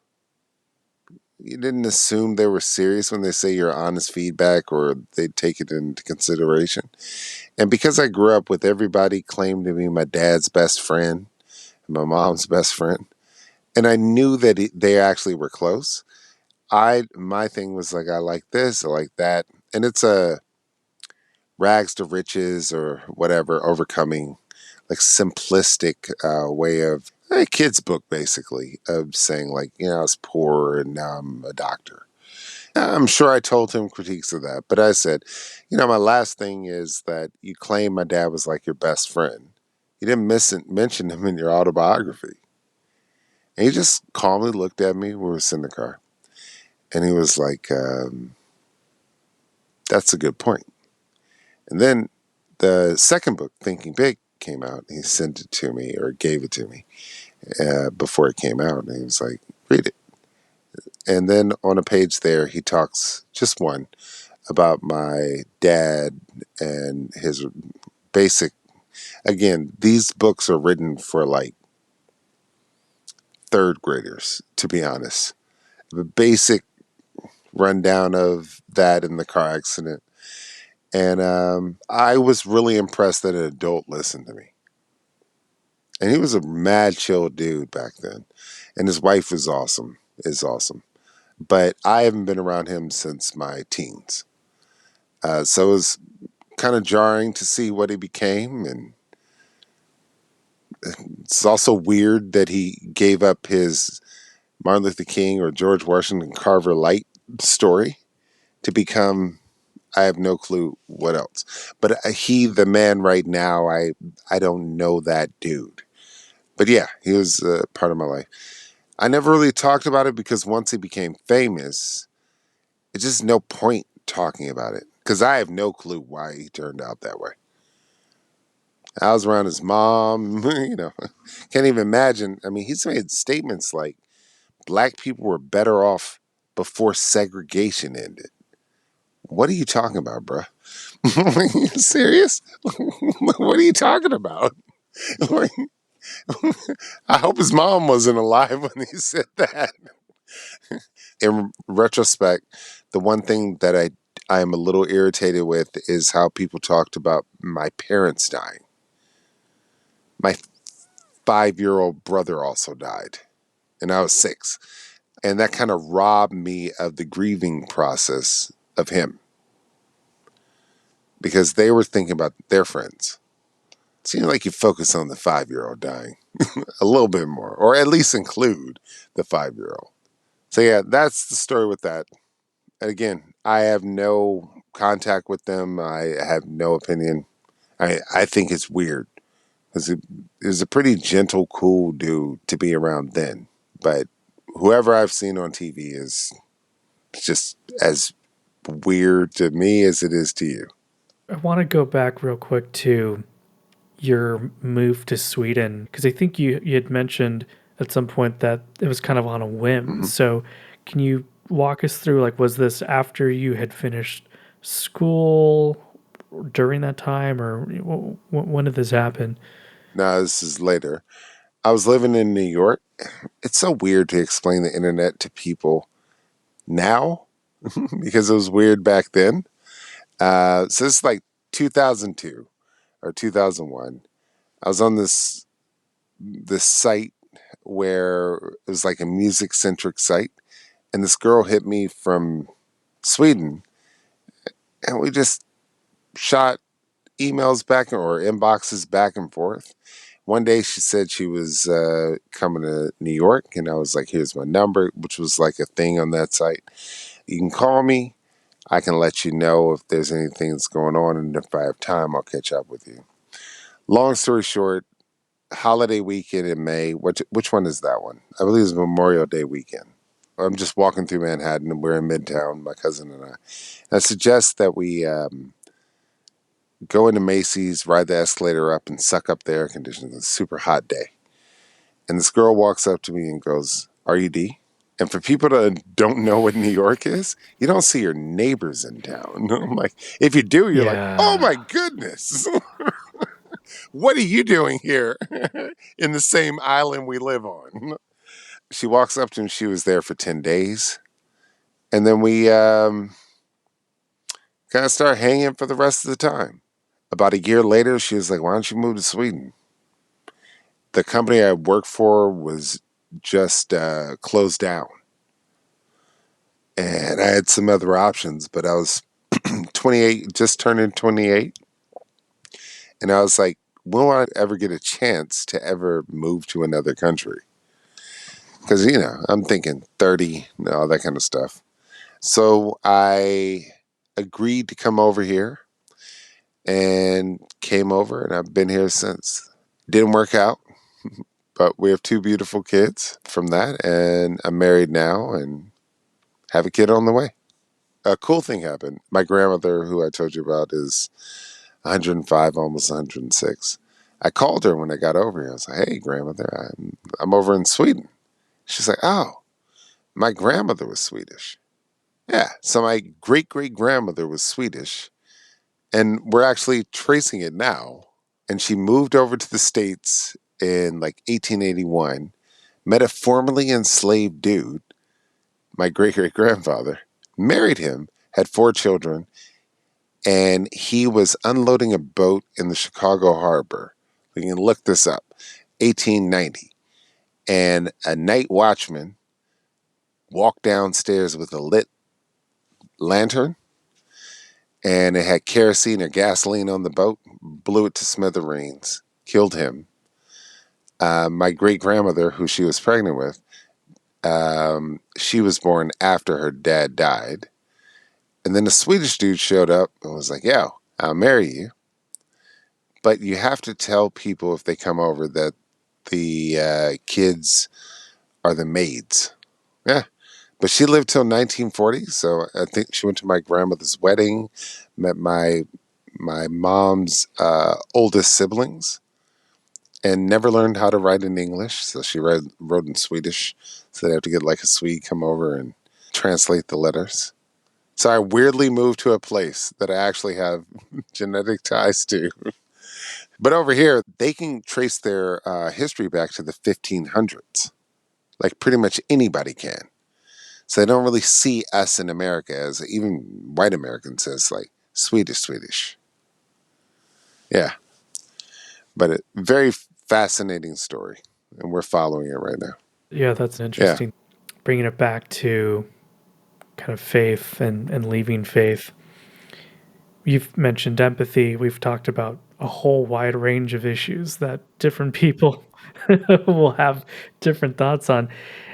Speaker 2: you didn't assume they were serious when they say your honest feedback or they take it into consideration. And because I grew up with everybody claimed to be my dad's best friend, my mom's best friend, and I knew that they actually were close. My thing was like, I like this, I like that, and it's a rags to riches or whatever, overcoming like simplistic way of a kid's book, basically, of saying like, I was poor and now I'm a doctor. I'm sure I told him critiques of that, but I said, my last thing is that you claim my dad was like your best friend. You didn't mention him in your autobiography. And he just calmly looked at me. We were in the car. And he was like, that's a good point. And then the second book, Thinking Big, came out. He sent it to me or gave it to me before it came out. And he was like, read it. And then on a page there, he talks, just one, about my dad and his basic. Again, these books are written for like third graders, to be honest. The basic rundown of that in the car accident. And I was really impressed that an adult listened to me. And he was a mad chill dude back then. And his wife is awesome. But I haven't been around him since my teens. So it was kind of jarring to see what he became. And it's also weird that he gave up his Martin Luther King or George Washington Carver light story to become, I have no clue what else. But the man right now, I don't know that dude. But yeah, he was part of my life. I never really talked about it because once he became famous, it's just no point talking about it because I have no clue why he turned out that way. I was around his mom, can't even imagine. I mean, he's made statements like black people were better off before segregation ended. What are you talking about, bruh? Are you serious? What are you talking about? I hope his mom wasn't alive when he said that. In retrospect, the one thing that I am a little irritated with is how people talked about my parents dying. My 5-year-old brother also died, and I was 6. And that kind of robbed me of the grieving process of him because they were thinking about their friends. It seems like you focus on the 5-year-old dying a little bit more, or at least include the 5-year-old. So yeah, that's the story with that. And again, I have no contact with them. I have no opinion. I think it's weird because it was a pretty gentle, cool dude to be around then. But whoever I've seen on TV is just as weird to me as it is to you.
Speaker 1: I want to go back real quick to your move to Sweden because I think you had mentioned at some point that it was kind of on a whim.
Speaker 2: Hmm.
Speaker 1: So, can you walk us through, like, was this after you had finished school, during that time, or when did this happen?
Speaker 2: Now, this is later. I was living in New York. It's so weird to explain the internet to people now because it was weird back then. So this is like 2002 or 2001. I was on this site where it was like a music centric site, and this girl hit me from Sweden, and we just shot emails back or inboxes back and forth. One day she said she was coming to New York, and I was like, here's my number, which was like a thing on that site. You can call me. I can let you know if there's anything that's going on, and if I have time, I'll catch up with you. Long story short, holiday weekend in May. Which one is that one? I believe it's Memorial Day weekend. I'm just walking through Manhattan, and we're in Midtown, my cousin and I. And I suggest that we go into Macy's, ride the escalator up, and suck up the air conditioning. It's a super hot day. And this girl walks up to me and goes, "Are you D?" And for people that don't know what New York is, you don't see your neighbors in town. I'm like, if you do, you're like, oh
Speaker 1: Yeah.
Speaker 2: my goodness, what are you doing here in the same island we live on? She walks up to him. She was there for 10 days. And then we kind of start hanging for the rest of the time. About a year later, she was like, why don't you move to Sweden? The company I worked for was just closed down. And I had some other options, but I was 28, just turning 28. And I was like, will I ever get a chance to ever move to another country? Because, I'm thinking 30, all that kind of stuff. So I agreed to come over here and came over, and I've been here since. Didn't work out, but we have two beautiful kids from that, and I'm married now and have a kid on the way. A cool thing happened. My grandmother, who I told you about, is 105, almost 106. I called her when I got over here. I was like, hey, grandmother, I'm over in Sweden. She's like, oh, my grandmother was Swedish. Yeah, so my great great grandmother was Swedish, and we're actually tracing it now. And she moved over to the States in like 1881, met a formerly enslaved dude, my great great grandfather, married him, had 4 children, and he was unloading a boat in the Chicago harbor. We can look this up, 1890. And a night watchman walked downstairs with a lit lantern, and it had kerosene or gasoline on the boat, blew it to smithereens, killed him. My great grandmother, who she was pregnant with, she was born after her dad died. And then the Swedish dude showed up and was like, yo, I'll marry you. But you have to tell people if they come over that the kids are the maids. Yeah. But she lived till 1940, so I think she went to my grandmother's wedding, met my mom's oldest siblings, and never learned how to write in English. So she wrote in Swedish. So they have to get like a Swede come over and translate the letters. So I weirdly moved to a place that I actually have genetic ties to. But over here, they can trace their history back to the 1500s. Like pretty much anybody can. So they don't really see us in America as even white Americans as like Swedish. Yeah. But a very fascinating story. And we're following it right now.
Speaker 1: Yeah, that's
Speaker 2: Yeah.
Speaker 1: interesting. Bringing it back to kind of faith and leaving faith. You've mentioned empathy. We've talked about a whole wide range of issues that different people will have different thoughts on.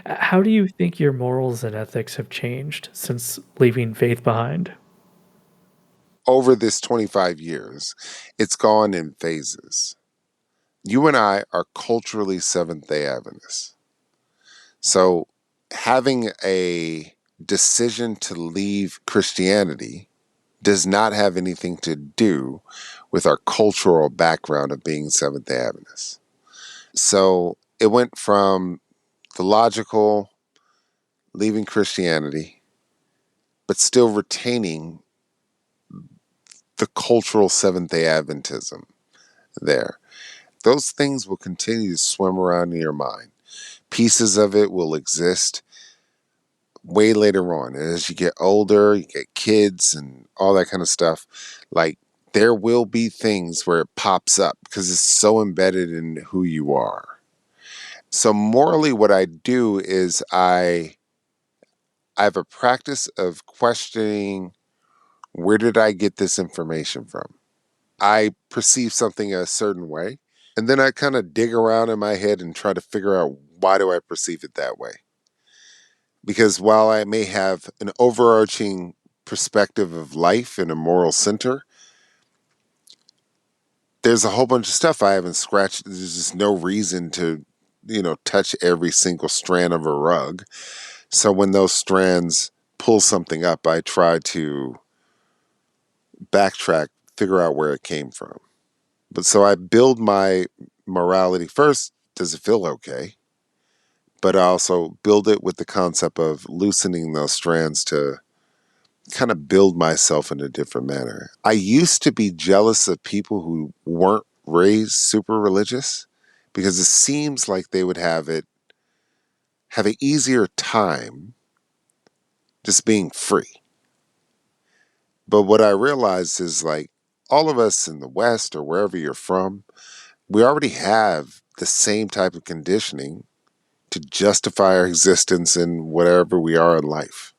Speaker 1: How do you think your morals and ethics have changed since leaving faith behind?
Speaker 2: Over this 25 years, it's gone in phases. You and I are culturally Seventh day Adventists. So having a decision to leave Christianity does not have anything to do with our cultural background of being Seventh day Adventists. So it went from the logical, leaving Christianity, but still retaining the cultural Seventh-day Adventism there. Those things will continue to swim around in your mind. Pieces of it will exist way later on. And as you get older, you get kids and all that kind of stuff, like there will be things where it pops up because it's so embedded in who you are. So morally, what I do is I have a practice of questioning, where did I get this information from? I perceive something a certain way, and then I kind of dig around in my head and try to figure out, why do I perceive it that way? Because while I may have an overarching perspective of life and a moral center, there's a whole bunch of stuff I haven't scratched. There's just no reason to, touch every single strand of a rug. So when those strands pull something up, I try to backtrack, figure out where it came from. But so I build my morality first. Does it feel okay? But I also build it with the concept of loosening those strands to kind of build myself in a different manner. I used to be jealous of people who weren't raised super religious because it seems like they would have an easier time just being free. But what I realized is, like, all of us in the West or wherever you're from, we already have the same type of conditioning to justify our existence in whatever we are in life.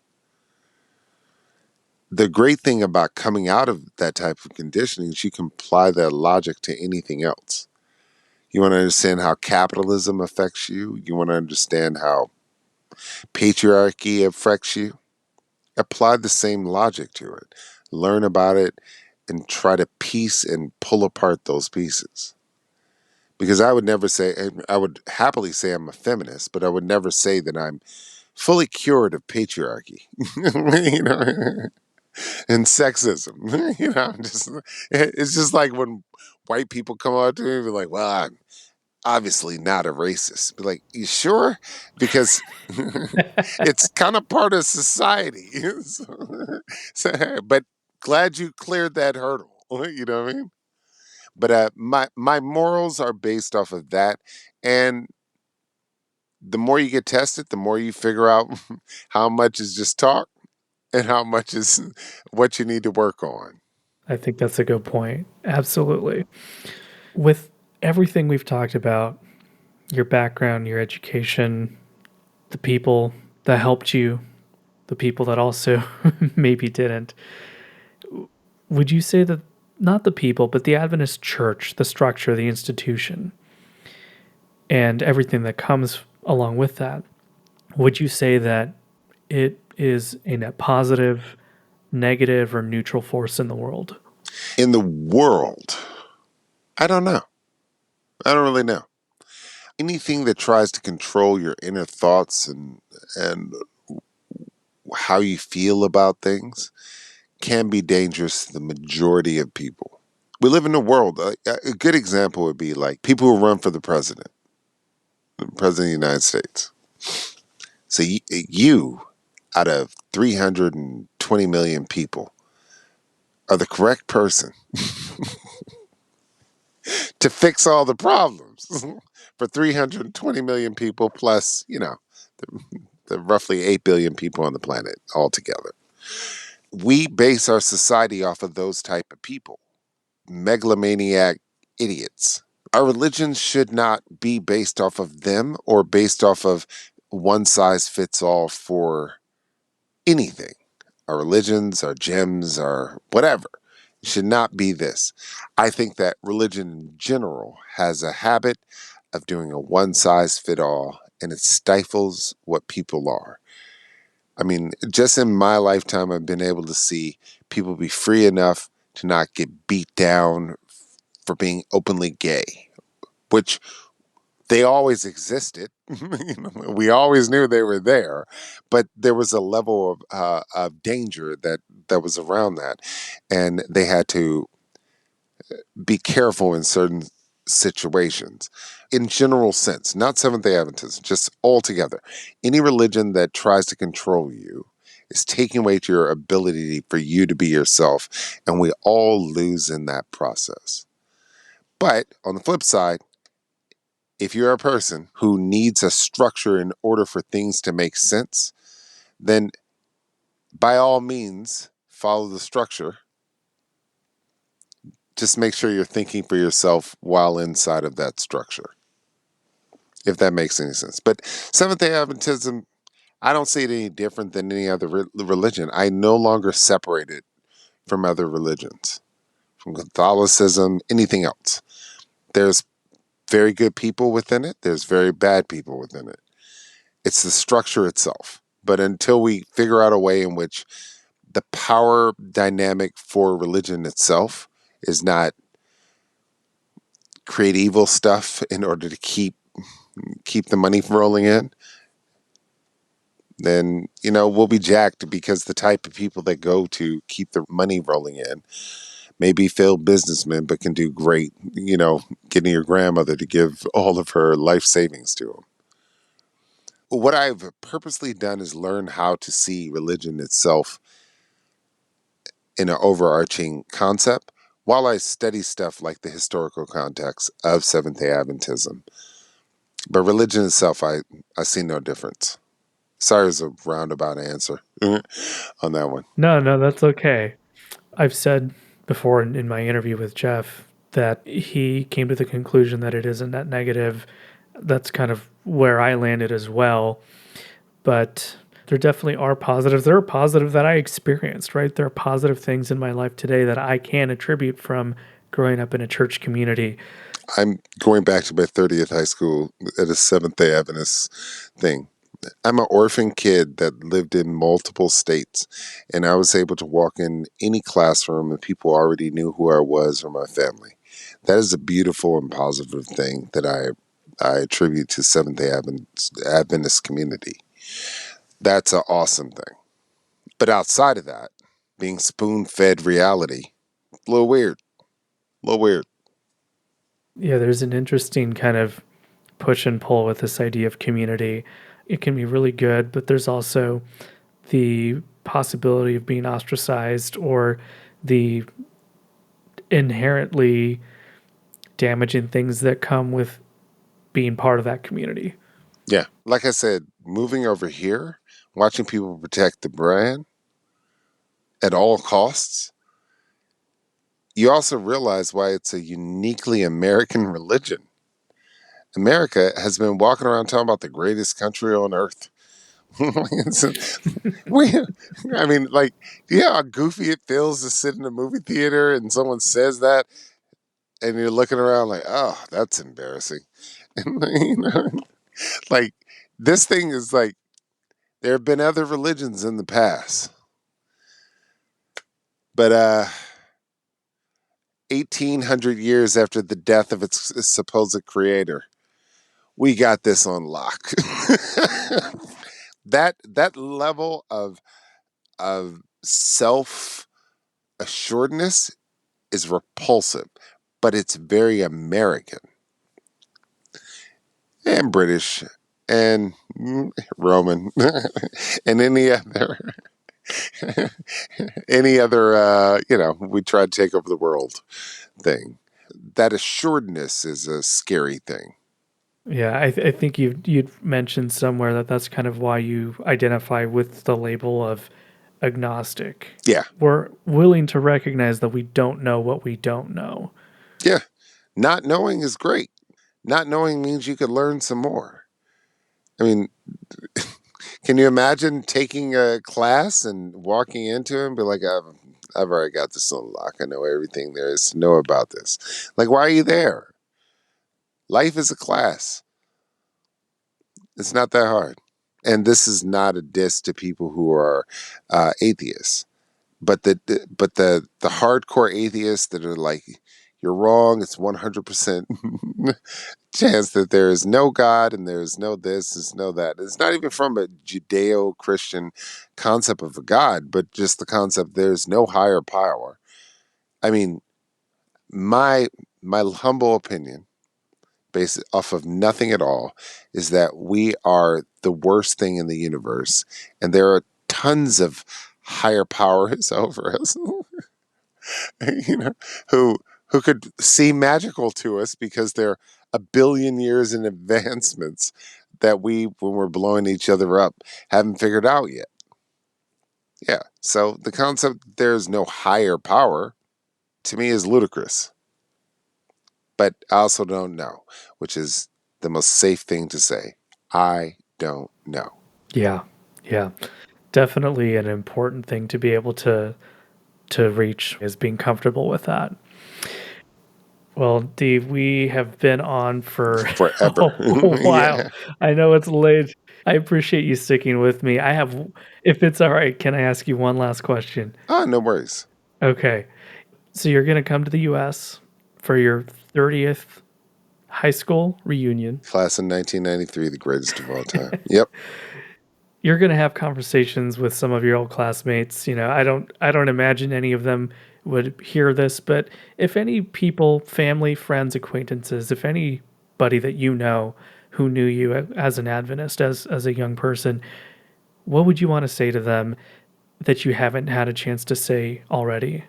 Speaker 2: The great thing about coming out of that type of conditioning is you can apply that logic to anything else. You want to understand how capitalism affects you. You want to understand how patriarchy affects you. Apply the same logic to it. Learn about it and try to piece and pull apart those pieces. Because I would never say, I would happily say I'm a feminist, but I would never say that I'm fully cured of patriarchy. you know, and sexism. It's just like when white people come out to me and be like, well, I'm obviously not a racist. Be like, you sure? Because it's kind of part of society. But glad you cleared that hurdle. You know what I mean? But my morals are based off of that. And the more you get tested, the more you figure out how much is just talk and how much is what you need to work on.
Speaker 1: I think that's a good point. Absolutely. With everything we've talked about, your background, your education, the people that helped you, the people that also maybe didn't, would you say that not the people, but the Adventist church, the structure, the institution, and everything that comes along with that, would you say that it is a net positive, negative, or neutral force in the world?
Speaker 2: In the world, I don't know. I don't really know. Anything that tries to control your inner thoughts and how you feel about things can be dangerous to the majority of people. We live in a world. A good example would be like people who run for the president of the United States. So you out of 320 million people, are the correct person to fix all the problems for 320 million people plus, the roughly 8 billion people on the planet altogether. We base our society off of those type of people, megalomaniac idiots. Our religion should not be based off of them or based off of one size fits all for anything. Our religions, our gems, our whatever should not be this. I think that religion in general has a habit of doing a one size fit all, and it stifles what people are. I mean, just in my lifetime, I've been able to see people be free enough to not get beat down for being openly gay, which they always existed. We always knew they were there, but there was a level of danger that was around that, and they had to be careful in certain situations. In general sense, not Seventh-day Adventism, just altogether. Any religion that tries to control you is taking away your ability for you to be yourself, and we all lose in that process. But on the flip side, if you're a person who needs a structure in order for things to make sense, then by all means, follow the structure. Just make sure you're thinking for yourself while inside of that structure, if that makes any sense. But Seventh-day Adventism, I don't see it any different than any other religion. I no longer separate it from other religions, from Catholicism, anything else. There's very good people within it. There's very bad people within it. It's the structure itself. But until we figure out a way in which the power dynamic for religion itself is not create evil stuff in order to keep the money rolling in, then, we'll be jacked, because the type of people that go to keep the money rolling in may be failed businessmen, but can do great, getting your grandmother to give all of her life savings to them. What I've purposely done is learn how to see religion itself in an overarching concept while I study stuff like the historical context of Seventh-day Adventism. But religion itself, I see no difference. Sorry, it was a roundabout answer on that one.
Speaker 1: No, that's okay. I've said before in my interview with Jeff that he came to the conclusion that it is a net negative. That's kind of where I landed as well. But there definitely are positives. There are positives that I experienced, right? There are positive things in my life today that I can attribute from growing up in a church community.
Speaker 2: I'm going back to my 30th high school at a Seventh-day Adventist thing. I'm an orphan kid that lived in multiple states, and I was able to walk in any classroom and people already knew who I was or my family. That is a beautiful and positive thing that I attribute to Seventh-day Adventist community. That's an awesome thing. But outside of that, being spoon-fed reality, a little weird. A little weird.
Speaker 1: Yeah, there's an interesting kind of push and pull with this idea of community. It can be really good, but there's also the possibility of being ostracized or the inherently damaging things that come with being part of that community.
Speaker 2: Yeah. Like I said, moving over here, watching people protect the brand at all costs, you also realize why it's a uniquely American religion. America has been walking around talking about the greatest country on earth. we, I mean, like, do you know how goofy it feels to sit in a movie theater and someone says that, and you're looking around like, oh, that's embarrassing. Like, this thing is like, there have been other religions in the past, but 1,800 years after the death of its supposed creator, we got this on lock. that level of self assuredness is repulsive, but it's very American and British and Roman and any other we tried to take over the world thing. That assuredness is a scary thing.
Speaker 1: Yeah, I think you'd mentioned somewhere that that's kind of why you identify with the label of agnostic.
Speaker 2: Yeah.
Speaker 1: We're willing to recognize that we don't know what we don't know.
Speaker 2: Yeah. Not knowing is great. Not knowing means you could learn some more. I mean, can you imagine taking a class and walking into it and be like, I've already got this on lock. I know everything there is to know about this. Like, why are you there? Life is a class. It's not that hard. And this is not a diss to people who are atheists, but the hardcore atheists that are like, you're wrong. It's 100% chance that there is no God and there is no this, there's no that. It's not even from a Judeo-Christian concept of a God, but just the concept there's no higher power. I mean, my humble opinion, based off of nothing at all, is that we are the worst thing in the universe, and there are tons of higher powers over us, you know, who who could seem magical to us because they're a billion years in advancements that we, when we're blowing each other up, haven't figured out yet. Yeah. So the concept that there's no higher power to me is ludicrous. But I also don't know, which is the most safe thing to say. I don't know.
Speaker 1: Yeah. Yeah. Definitely an important thing to be able to reach is being comfortable with that. Well, Dee, we have been on for
Speaker 2: Forever.
Speaker 1: a while.
Speaker 2: Yeah.
Speaker 1: I know it's late. I appreciate you sticking with me. I have, if it's all right, can I ask you one last question?
Speaker 2: Oh, no worries.
Speaker 1: Okay. So you're going to come to the US for your 30th high school reunion.
Speaker 2: Class in 1993, the greatest of all time. Yep.
Speaker 1: You're going to have conversations with some of your old classmates. I don't imagine any of them would hear this, but if any people, family, friends, acquaintances, if anybody that you know who knew you as an Adventist, as a young person, what would you want to say to them that you haven't had a chance to say already?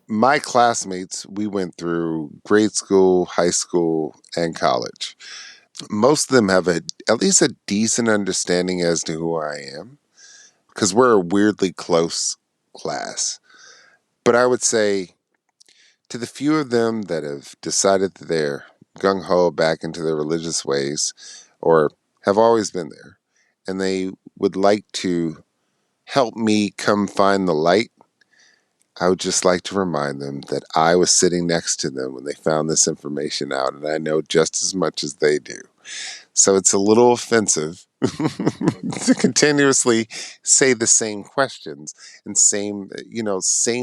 Speaker 2: My classmates, we went through grade school, high school, and college. Most of them have at least a decent understanding as to who I am because we're a weirdly close class. But I would say to the few of them that have decided that they're gung ho back into their religious ways or have always been there, and they would like to help me come find the light, I would just like to remind them that I was sitting next to them when they found this information out, and I know just as much as they do. So it's a little offensive to continuously say the same questions and same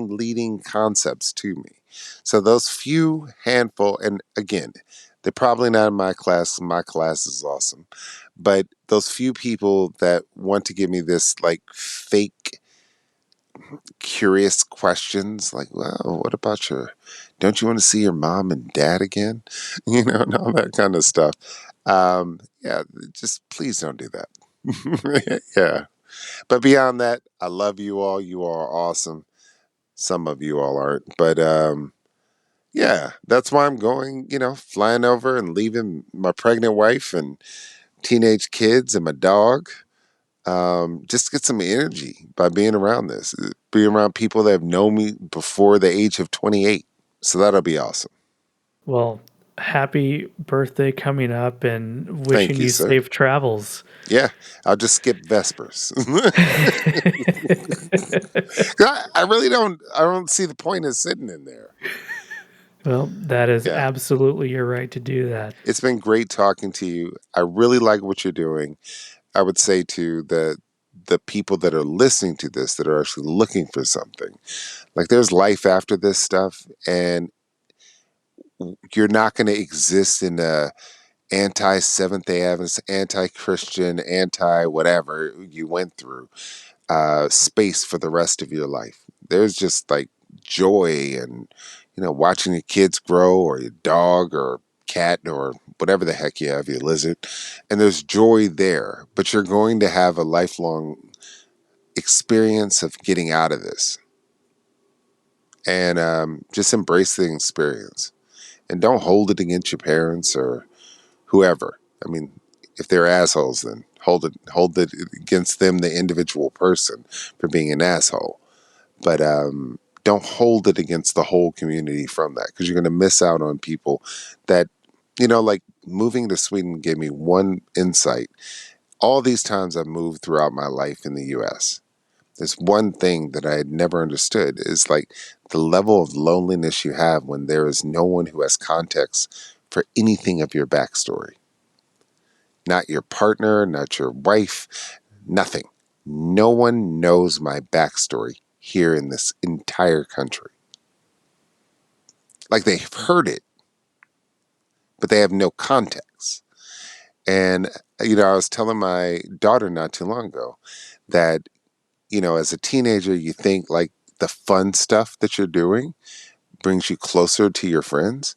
Speaker 2: leading concepts to me. So those few handful, and again, they're probably not in my class. My class is awesome. But those few people that want to give me this like fake curious questions like, well, what about don't you want to see your mom and dad again? And all that kind of stuff. Yeah, just please don't do that. Yeah. But beyond that, I love you all. You all are awesome. Some of you all aren't. But yeah, that's why I'm going, flying over and leaving my pregnant wife and teenage kids and my dog, just to get some energy by being around this, being around people that have known me before the age of 28. So that'll be awesome.
Speaker 1: Well, happy birthday coming up and
Speaker 2: Thank
Speaker 1: wishing
Speaker 2: you,
Speaker 1: you
Speaker 2: sir.
Speaker 1: safe travels.
Speaker 2: Yeah, I'll just skip Vespers. I really I don't see the point of sitting in there.
Speaker 1: Well, that is
Speaker 2: Yeah.
Speaker 1: absolutely your right to do that.
Speaker 2: It's been great talking to you. I really like what you're doing. I would say to the people that are listening to this that are actually looking for something. Like there's life after this stuff, and you're not going to exist in a anti Seventh day Adventist, anti Christian, anti whatever you went through space for the rest of your life. There's just like joy and watching your kids grow or your dog or cat or whatever the heck you have, your lizard, and there's joy there. But you're going to have a lifelong experience of getting out of this, and just embrace the experience and don't hold it against your parents or whoever. I mean, if they're assholes, then hold it against them, the individual person, for being an asshole. But don't hold it against the whole community from that, because you're going to miss out on people that, like moving to Sweden gave me one insight. All these times I've moved throughout my life in the U.S., there's one thing that I had never understood is like the level of loneliness you have when there is no one who has context for anything of your backstory. Not your partner, not your wife, nothing. No one knows my backstory here in this entire country. Like they've heard it, but they have no context. And, I was telling my daughter not too long ago that, as a teenager, you think like the fun stuff that you're doing brings you closer to your friends.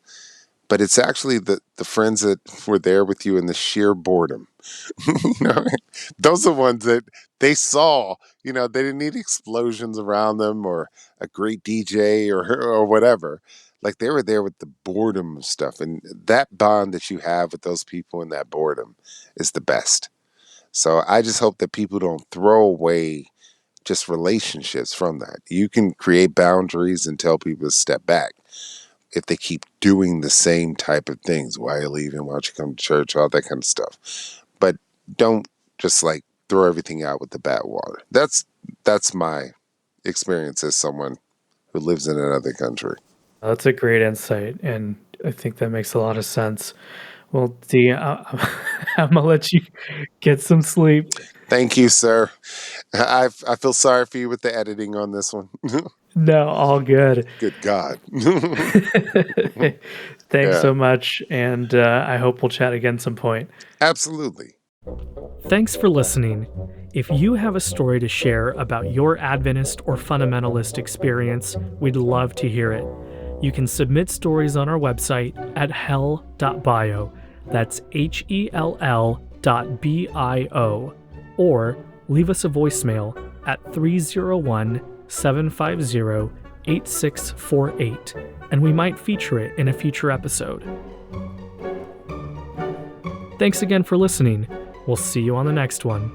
Speaker 2: but it's actually the friends that were there with you in the sheer boredom. You know, those are the ones that they saw. You know, they didn't need explosions around them or a great DJ or whatever. Like, they were there with the boredom of stuff, and that bond that you have with those people in that boredom is the best. So I just hope that people don't throw away just relationships from that. You can create boundaries and tell people to step back if they keep doing the same type of things. Why are you leaving? Why don't you come to church? All that kind of stuff. But don't just like throw everything out with the bathwater. That's my experience as someone who lives in another country.
Speaker 1: That's a great insight, and I think that makes a lot of sense. Well, Dee, I'm gonna let you get some sleep.
Speaker 2: Thank you, sir. I feel sorry for you with the editing on this one.
Speaker 1: No, all good.
Speaker 2: Good God.
Speaker 1: Thanks
Speaker 2: Yeah,
Speaker 1: so much, and I hope we'll chat again some point.
Speaker 2: absolutely.
Speaker 1: Thanks for listening. If you have a story to share about your Adventist or fundamentalist experience, we'd love to hear it. You can submit stories on our website at hell.bio. That's HELL.bio. Or leave us a voicemail at 301-750-8648, and we might feature it in a future episode. Thanks again for listening. We'll see you on the next one.